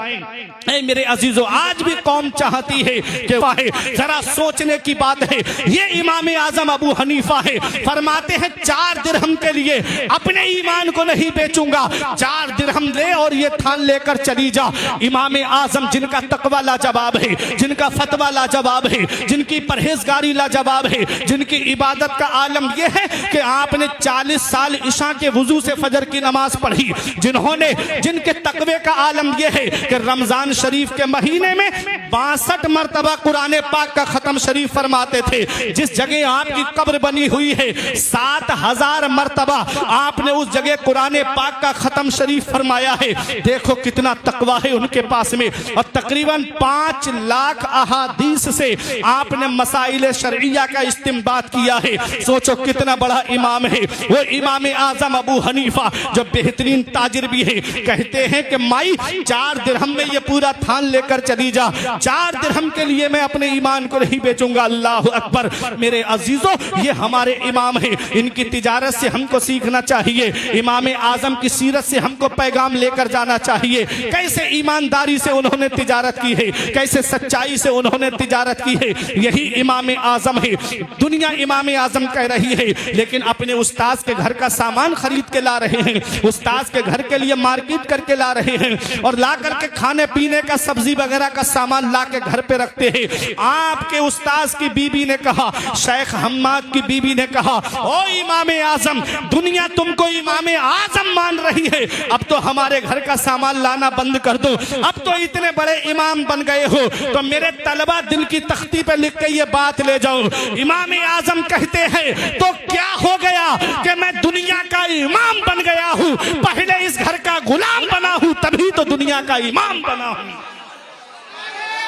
ऐ मेरे अजीजों, आज भी कौम चाहती है कि जरा सोचने की बात है। ये इमाम आजम अबू हनीफा है, फरमाते हैं 4 दिरहम के लिए अपने ईमान को नहीं बेचूंगा। 4 दिरहम ले और ये थान लेकर चली जा। इमाम आजम जिनका तकवा लाजवाब है, जिनका फतवा लाजवाब है, जिनकी परहेजगारी लाजवाब है, जिनकी इबादत का आलम यह है कि आपने 40 साल इशा के वुजू से फजर की नमाज पढ़ी, जिनके तकवे का आलम यह है कि रमजान शरीफ के महीने में 62 मरतबा कुरान पाक का खत्म शरीफ फरमाते थे। जिस जगह आपकी कब्र बनी हुई है 7000 मरतबा आपने उस जगह कुरान पाक का खत्म शरीफ फरमाया है। देखो कितना तकवा है उनके पास में। और तकरीबन 5 लाख अहादीस से आपने मसाइल शरइया का इस्तिंबात किया है। सोचो कितना बड़ा इमाम है वो इमाम आजम अबू हनीफा, जो बेहतरीन ताजिर भी है। कहते हैं कि माई 4 दिरहम में ये पूरा थान लेकर चली जा, 4 दिरहम के लिए मैं अपने ईमान को नहीं बेचूंगा। अल्लाह अकबर। मेरे अजीजों, ये हमारे इमाम है, इनकी तिजारत से हमको सीखना चाहिए, इमाम आजम की सीरत से हमको पैगाम लेकर जाना चाहिए। कैसे ईमानदारी से उन्होंने तिजारत की है, कैसे सच्चाई से उन्होंने तिजारत की है। यही इमाम आजम है। दुनिया इमाम आजम कह रही है, लेकिन अपने उस्ताद के घर का सामान खरीद के ला रहे हैं, उस्ताद के घर के लिए मार्केट करके ला रहे हैं, और ला करके खाने पीने का सब्जी वगैरह का सामान ला के घर पे रखते हैं। आपके उस्ताद की बीबी ने कहा, शेख हम्माद की बीबी ने कहा, ओ इमाम आजम, दुनिया तुमको इमाम आजम मान रही है, अब तो हमारे घर का सामान लाना बंद कर दो, अब तो इतने बड़े इमाम बन गए हो, तो मेरे तलबा दिल की तख्ती पे लिख के ये बात ले जाओ। इमाम आजम कहते हैं तो क्या हो गया कि मैं दुनिया का इमाम बन गया हूं, पहले इस घर का गुलाम बना हूं, तभी तो दुनिया का इमाम बना हूं।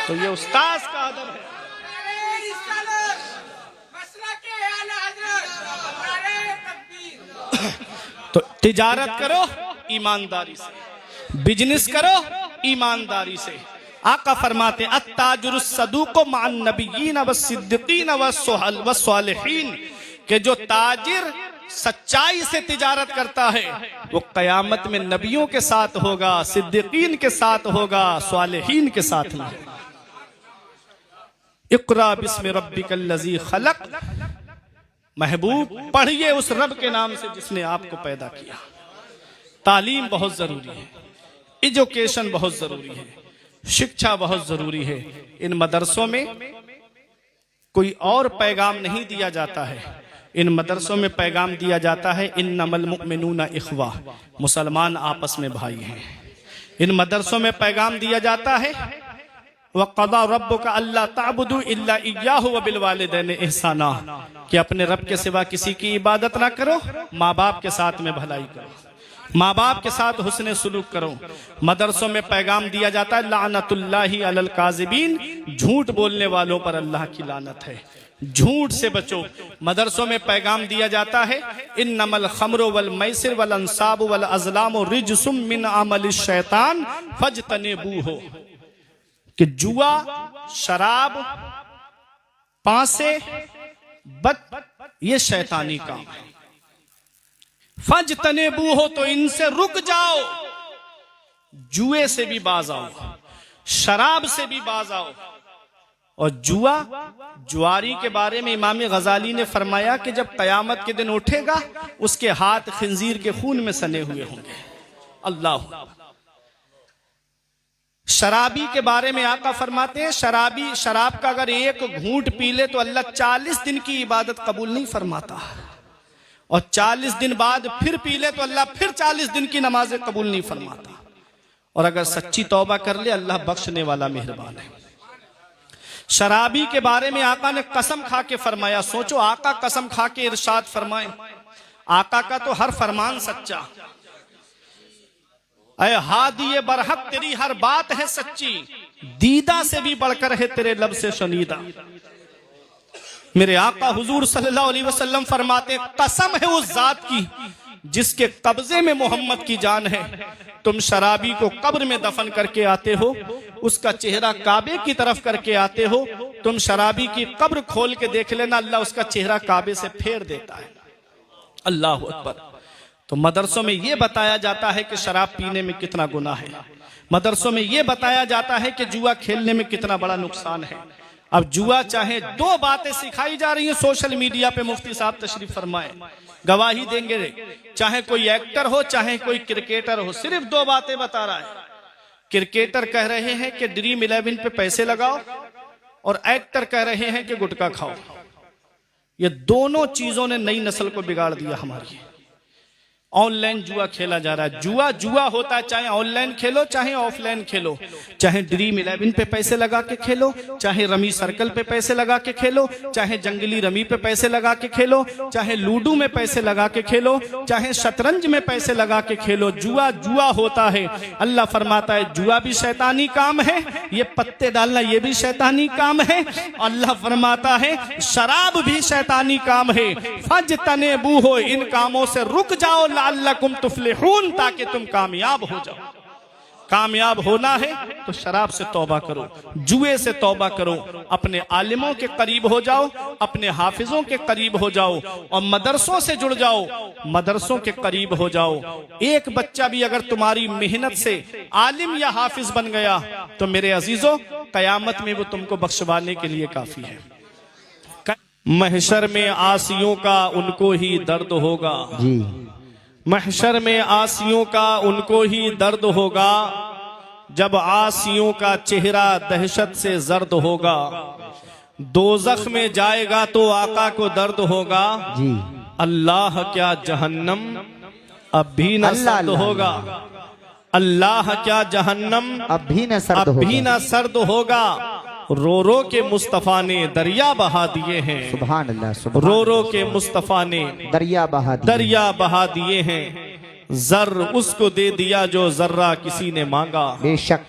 तो ये उस्ताद का अदब है। तो तिजारत करो ईमानदारी से, बिजनेस करो ईमानदारी से। आका फरमाते अत्ताजुरुस सदूको मान नबिय्यीन व सिद्दीकीन व सालिहीन, के जो ताजिर सच्चाई से तिजारत करता है वो कयामत में नबियों के साथ होगा, सिद्दीकीन के साथ होगा, सालिहीन के साथ नहीं। इक़रा बिस्मि रब्बिकल्लज़ी खलक़, महबूब पढ़िए उस रब के नाम से जिसने आपको पैदा किया। तालीम बहुत जरूरी है, एजुकेशन बहुत जरूरी है, शिक्षा बहुत जरूरी है। इन मदरसों में कोई और पैगाम नहीं दिया जाता है, इन मदरसों में पैगाम दिया जाता है इन्नमल मुमिनूना इख्वा, मुसलमान आपस में भाई हैं। इन मदरसों में पैगाम दिया जाता है वक़ज़ा रब्बुका अल्ला ताबुदू इल्ला इय्याहु व बिल वालिदैनि इहसाना, कि अपने रब के सिवा किसी की इबादत ना करो, माँ बाप के साथ में भलाई करो, माँ बाप के साथ हुस्ने सुलूक करो। मदरसों में पैगाम दिया जाता है लानतुल्लाहि अलल काज़िबीन, झूठ बोलने वालों पर अल्लाह की लानत है, झूठ से बचो। मदरसों में पैगाम दिया जाता है इन्नमल खम्रु वल मैसिर वल अंसाब वल अज़लामु रिज्सुम मिन अमलिश शैतान फज्तनिबूहु, कि जुआ, शराब, पांसे, ये शैतानी काम है। फज्तनिबूहु, तो इनसे रुक जाओ, जुए से भी बाज आओ, शराब से भी बाज आओ। और जुआरी के बारे में इमाम गजाली ने फरमाया कि जब कयामत के दिन उठेगा उसके हाथ खिंजीर के खून में सने हुए होंगे। अल्लाह। शराबी के बारे में आका फरमाते हैं शराबी शराब का अगर एक घूंट पी ले तो अल्लाह 40 दिन की इबादत कबूल नहीं फरमाता, और 40 दिन बाद फिर पी ले तो अल्लाह फिर 40 दिन की नमाजें कबूल नहीं फरमाता। और अगर सच्ची तौबा कर ले अल्लाह बख्शने वाला मेहरबान है। शराबी के बारे में आका ने कसम खा के फरमाया। सोचो, आका कसम खा के इरशाद फरमाए। आका का तो हर फरमान सच्चा। ऐ हादी बरहक तेरी हर बात है सच्ची, दीदा से भी बढ़कर है तेरे लब से शनीदा। मेरे आका हुजूर सल्लल्लाहु अलैहि वसल्लम फरमाते, कसम है उस जात की जिसके कब्जे में मोहम्मद की जान है। तुम शराबी को कब्र में दफन करके आते हो, उसका चेहरा काबे की तरफ करके आते हो। तुम शराबी की कब्र खोल के देख लेना, अल्लाह उसका चेहरा काबे से फेर देता है। अल्लाह अकबर। तो मदरसों में यह बताया जाता है कि शराब पीने में कितना गुनाह है। मदरसों में यह बताया जाता है कि जुआ खेलने में कितना बड़ा नुकसान है। अब जुआ, चाहे दो बातें सिखाई जा रही हैं सोशल मीडिया पे, मुफ्ती साहब तशरीफ फरमाए गवाही देंगे, चाहे कोई एक्टर हो चाहे कोई क्रिकेटर हो, सिर्फ दो बातें बता रहा है। क्रिकेटर कह रहे हैं कि ड्रीम 11 पे पैसे लगाओ, और एक्टर कह रहे हैं कि गुटखा खाओ। ये दोनों चीजों ने नई नस्ल को बिगाड़ दिया हमारी। ऑनलाइन जुआ खेला जा रहा है। जुआ होता है, चाहे ऑनलाइन खेलो चाहे ऑफलाइन खेलो, चाहे ड्रीम 11 पे पैसे लगा के खेलो, चाहे रमी सर्कल पे पैसे लगा के खेलो, चाहे जंगली रमी पे पैसे लगा के खेलो, चाहे लूडो में पैसे लगा के खेलो, चाहे शतरंज में पैसे लगा के खेलो। जुआ होता है। अल्लाह फरमाता है जुआ भी शैतानी काम है, ये पत्ते डालना ये भी शैतानी काम है। अल्लाह फरमाता है शराब भी शैतानी काम है। फज्तनेबू हो, इन कामों से रुक जाओ, लअल्लकुम तुफ्लिहून, ताकि तुम कामयाब हो जाओ। कामयाब होना है तो शराब से तौबा करो, जुए से तौबा करो, अपने आलिमों के करीब हो जाओ, अपने हाफिजों के करीब हो जाओ, और मदरसों से जुड़ जाओ, मदरसों के करीब हो जाओ। एक बच्चा भी अगर तुम्हारी मेहनत से आलिम या हाफिज बन गया तो मेरे अजीजों कयामत में वो तुमको बख्शवाने के लिए काफी है। महशर में आसियों का उनको ही दर्द होगा जी। महशर में आसियों का उनको ही दर्द होगा, जब आसियों का चेहरा दहशत से जर्द होगा। दोज़ख में जाएगा तो आका को दर्द होगा जी। अल्लाह क्या जहन्नम अब भी न सर्द होगा। अल्लाह क्या जहन्नम अब भी न सर्द होगा। रो रो के मुस्तफा ने दरिया बहा दिए हैं। सुभान अल्लाह, सुभान रो रो के मुस्तफा ने दरिया बहा दिए हैं। जर उसको दे दिया जो जर्रा किसी ने मांगा। बेशक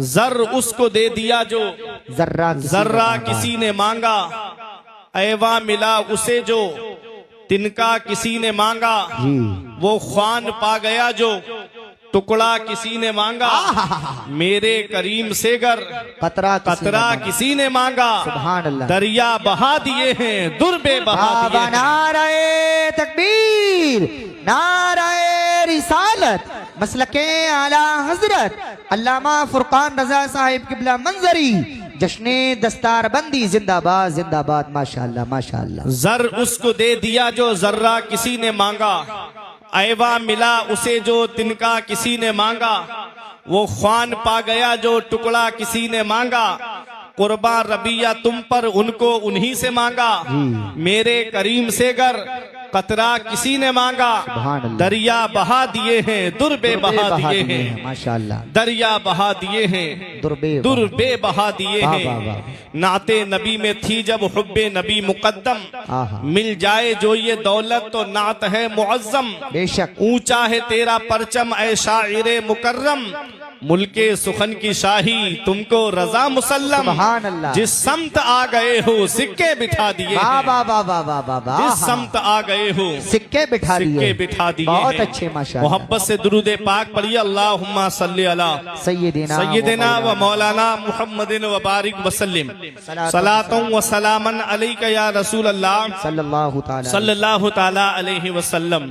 जर उसको दे दिया जो जर्रा किसी ने मांगा। ऐवा मिला उसे जो तिनका किसी ने मांगा। वो ख्वान पा गया जो टुकड़ा किसी ने मांगा। मेरे करीम से गर कतरा किसी ने मांगा। सुभान अल्लाह। दरिया बहा दिए हैं, दुर्बे बहा दिए हैं। नारे तकबीर, नारे रिसालत, मसलके आला हजरत अल्लामा फुरकान रजा साहिब किबला मंजरी, जश्ने दस्तारबंदी जिंदाबाद जिंदाबाद। माशाअल्लाह माशाअल्लाह। जर उसको दे दिया जो जर्रा किसी ने मांगा। ऐवा मिला उसे जो तिनका किसी ने मांगा। वो ख्वान पा गया जो टुकड़ा किसी ने मांगा। कुर्बान रबिया तुम पर उनको उन्हीं से मांगा। मेरे करीम से गर कतरा किसी ने मांगा। दरिया बहा दिए हैं, दुर्बे बहा दिए हैं। माशाअल्लाह। दरिया बहा दिए हैं, दुर्बे बहा दिए हैं। नाते नबी में थी जब हुब्बे नबी मुकद्दम। मिल जाए जो ये दौलत तो नात है मुअज्जम। बेशक ऊंचा है तेरा परचम ऐ शाइरे मुकर्रम। मुल्के सुखन की शाही तुमको रजा मुसल्लम। सुभान अल्लाह। जिस समत आ गए हो सिक्के बिठा दिए। जिस समत आ गए हो सिक्के बिठा दिए। बहुत अच्छे माशाअल्लाह। मोहब्बत से दुरूद पाक पढ़िए। अल्लाहुम्मा सल्ली अला सय्यिदिना व मौलाना मुहम्मदिन व बारिक वसल्लिम सलातुम व सलामन अलैका या रसूल अल्लाह सल्लल्लाहु ताला अलैहि वसल्लम।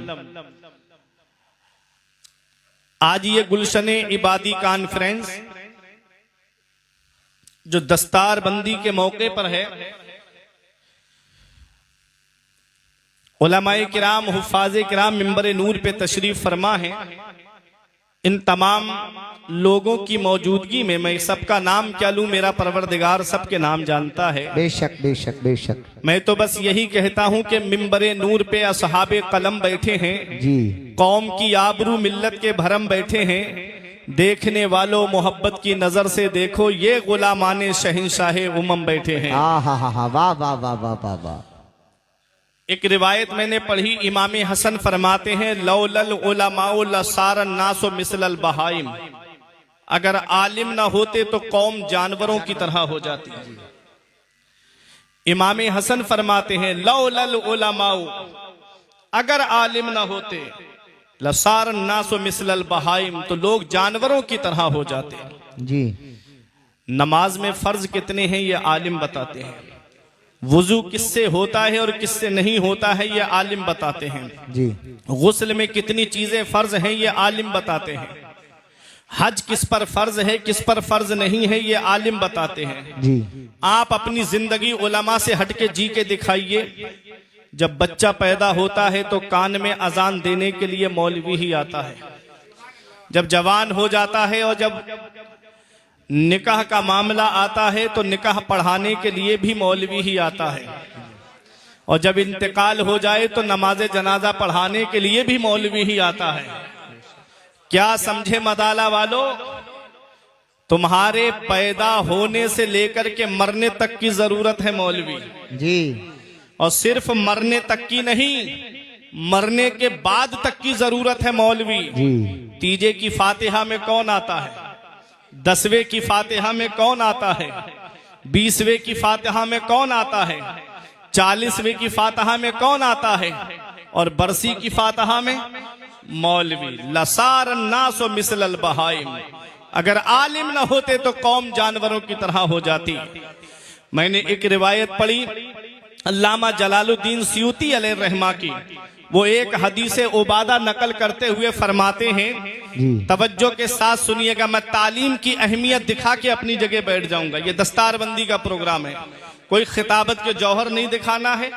आज ये गुलशने इबादी कॉन्फ्रेंस जो दस्तार बंदी के मौके पर है, उलमाए किराम, हुफ़ाज़े किराम मिंबर नूर पे तशरीफ फरमा है। इन तमाम लोगों की मौजूदगी में मैं सबका नाम क्या लूं, मेरा परवरदिगार सबके नाम जानता है। बेशक बेशक बेशक। मैं तो बस यही कहता हूं कि मिंबरे नूर पे असहाबे कलम बैठे हैं जी, कौम की आबरू मिल्लत के भरम बैठे हैं। देखने वालों मोहब्बत की नजर से देखो, ये गुलामाने शहंशाहे उमम बैठे हैं। हा, वाह वाह वाह वाह वाह वाह। एक रिवायत मैंने पढ़ी, इमाम हसन फरमाते हैं, लौलल उलमाउ लसारन नासो मिसलल बहाइम। अगर आलिम ना होते तो कौम जानवरों की तरह हो जाती। इमाम हसन फरमाते हैं, लौलल उलमाउ, अगर आलिम ना होते, लसारन नासो मिसलल बहाइम, तो लोग जानवरों की तरह हो जाते। जी, नमाज में फर्ज कितने हैं ये आलिम बताते हैं। वुजू किससे होता है और किससे नहीं होता है ये आलिम बताते हैं। जी, गुस्ल में कितनी चीजें फर्ज हैं ये आलिम बताते हैं। हज किस पर फर्ज है किस पर फर्ज नहीं है ये आलिम बताते हैं। जी, आप अपनी जिंदगी उलमा से हटके जी के दिखाइए। जब बच्चा पैदा होता है तो कान में अजान देने के लिए मौलवी ही आता है। जब जवान हो जाता है और जब निकाह का मामला आता है तो निकाह पढ़ाने के लिए भी मौलवी ही आता है। और जब इंतकाल हो जाए तो नमाज जनाजा पढ़ाने के लिए भी मौलवी ही आता है। क्या समझे मदाला वालों, तुम्हारे पैदा होने से लेकर के मरने तक की जरूरत है मौलवी जी, और सिर्फ मरने तक की नहीं, मरने के बाद तक की जरूरत है मौलवी जी। तीजे की फातिहा में कौन आता है, 10वें की फातिहा में कौन आता है, 20वें की फातिहा में कौन आता है, 40वें की फातिहा में कौन आता है और बरसी की फातिहा में मौलवी। लसार नासो मिसलल बहाइम, अगर आलिम न होते तो कौम जानवरों की तरह हो जाती। मैंने एक रिवायत पढ़ी अल्लामा जलालुद्दीन सयूती अलैहिर्रहमा की, वो एक हदीसे उबादा नकल करते हुए फरमाते हैं, तवज्जो के साथ सुनिएगा, मैं तालीम की अहमियत दिखा के अपनी जगह बैठ जाऊंगा। ये दस्तारबंदी का प्रोग्राम है, कोई खिताबत के जौहर नहीं दिखाना है,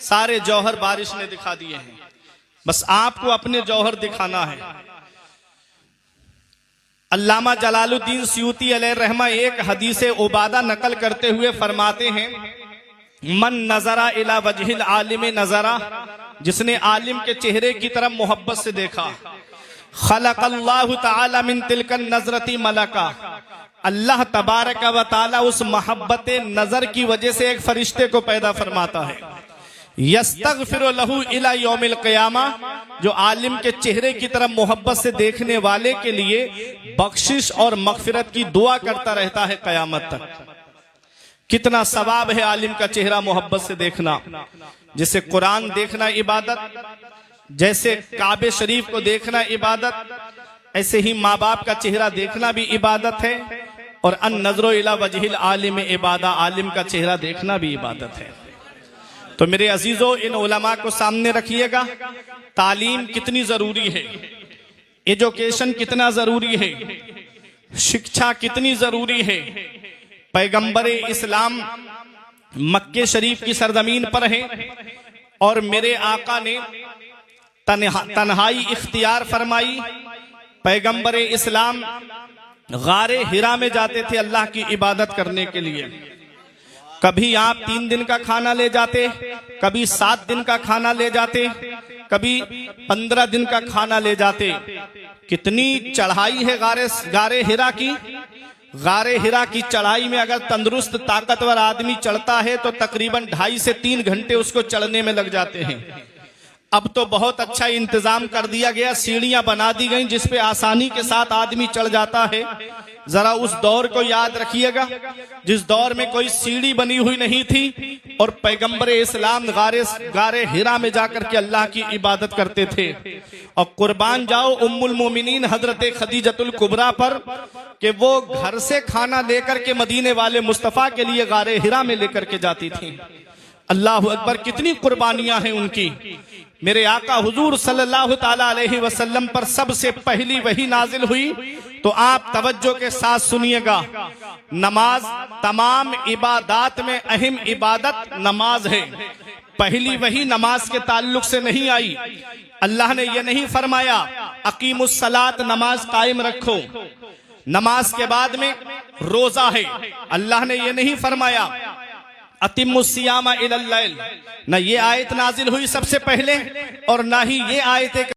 सारे जौहर बारिश ने दिखा दिए हैं, बस आपको अपने जौहर दिखाना है। अल्लामा जलालुद्दीन सयूती अलैहिर्रहमा एक हदीसे उबादा नकल करते हुए फरमाते हैं, मन नजरा इला वजहिल आलिम नजरा, जिसने आलिम के चेहरे की तरफ मोहब्बत से देखा, खलक़ल्लाहु तआला मिन तिलकन नजरती मलका, अल्लाह तबारक व तआला उस मोहब्बत नजर की वजह से एक फरिश्ते को पैदा फरमाता है, यस्तगफिरु लहू इला यौमिल क़ियामा, जो आलिम के चेहरे की तरफ मोहब्बत से देखने वाले के लिए बख्शिश और मगफिरत की दुआ करता रहता है क़यामत तक। कितना सवाब है आलिम का चेहरा मोहब्बत से देखना। जैसे कुरान देखना इबादत, जैसे काबे शरीफ को देखना इबादत, ऐसे ही माँ बाप का चेहरा देखना भी इबादत है। और अन नजरो इला वजहिल आलिम इबादा, आलिम का चेहरा देखना भी इबादत है। तो मेरे अजीजों, इन उलमा को सामने रखिएगा। तालीम कितनी जरूरी है, एजुकेशन कितना जरूरी है, शिक्षा कितनी जरूरी है। पैगंबरे इस्लाम मक्के शरीफ की सरजमीन पर है और मेरे आका ने तन्हाई इख्तियार फरमाई। पैगंबरे इस्लाम गारे हिरा में जाते थे अल्लाह की इबादत करने के लिए। कभी आप 3 दिन का खाना ले जाते, कभी 7 दिन का खाना ले जाते, कभी 15 दिन का खाना ले जाते। कितनी चढ़ाई है गारे हिरा की। गारे हिरा की चढ़ाई में अगर तंदुरुस्त ताकतवर आदमी चढ़ता है तो तकरीबन 2.5 से 3 घंटे उसको चढ़ने में लग जाते हैं। अब तो बहुत अच्छा इंतजाम कर दिया गया, सीढ़ियां बना दी गई जिस पे आसानी के साथ आदमी चढ़ जाता है। जरा उस दौर को याद रखिएगा जिस दौर में कोई सीढ़ी बनी हुई नहीं थी और पैगंबर इस्लाम गारे हिरा में जाकर के अल्लाह की इबादत करते थे। और कुर्बान जाओ उम्मुल मोमिनीन हजरत खदीजतुल कुबरा पर कि वो घर से खाना लेकर के मदीने वाले मुस्तफा के लिए गारे हिरा में लेकर के जाती थी। अल्लाह अकबर, कितनी कुर्बानियां हैं उनकी। मेरे आका हुजूर सल्लल्लाहु ताला अलैहि वसल्लम पर सबसे पहली वही नाजिल हुई, तो आप तवज्जो के साथ सुनिएगा। नमाज तमाम इबादत में अहम इबादत नमाज है। पहली वही नमाज के ताल्लुक से नहीं आई। अल्लाह ने यह नहीं फरमाया अकीमुस सलात, नमाज कायम रखो। नमाज के बाद में रोजा है। अल्लाह ने यह नहीं फरमाया अतिमुस सियामा इलल लैल। न ये आयत नाजिल हुई सबसे पहले और ना ही ये आयत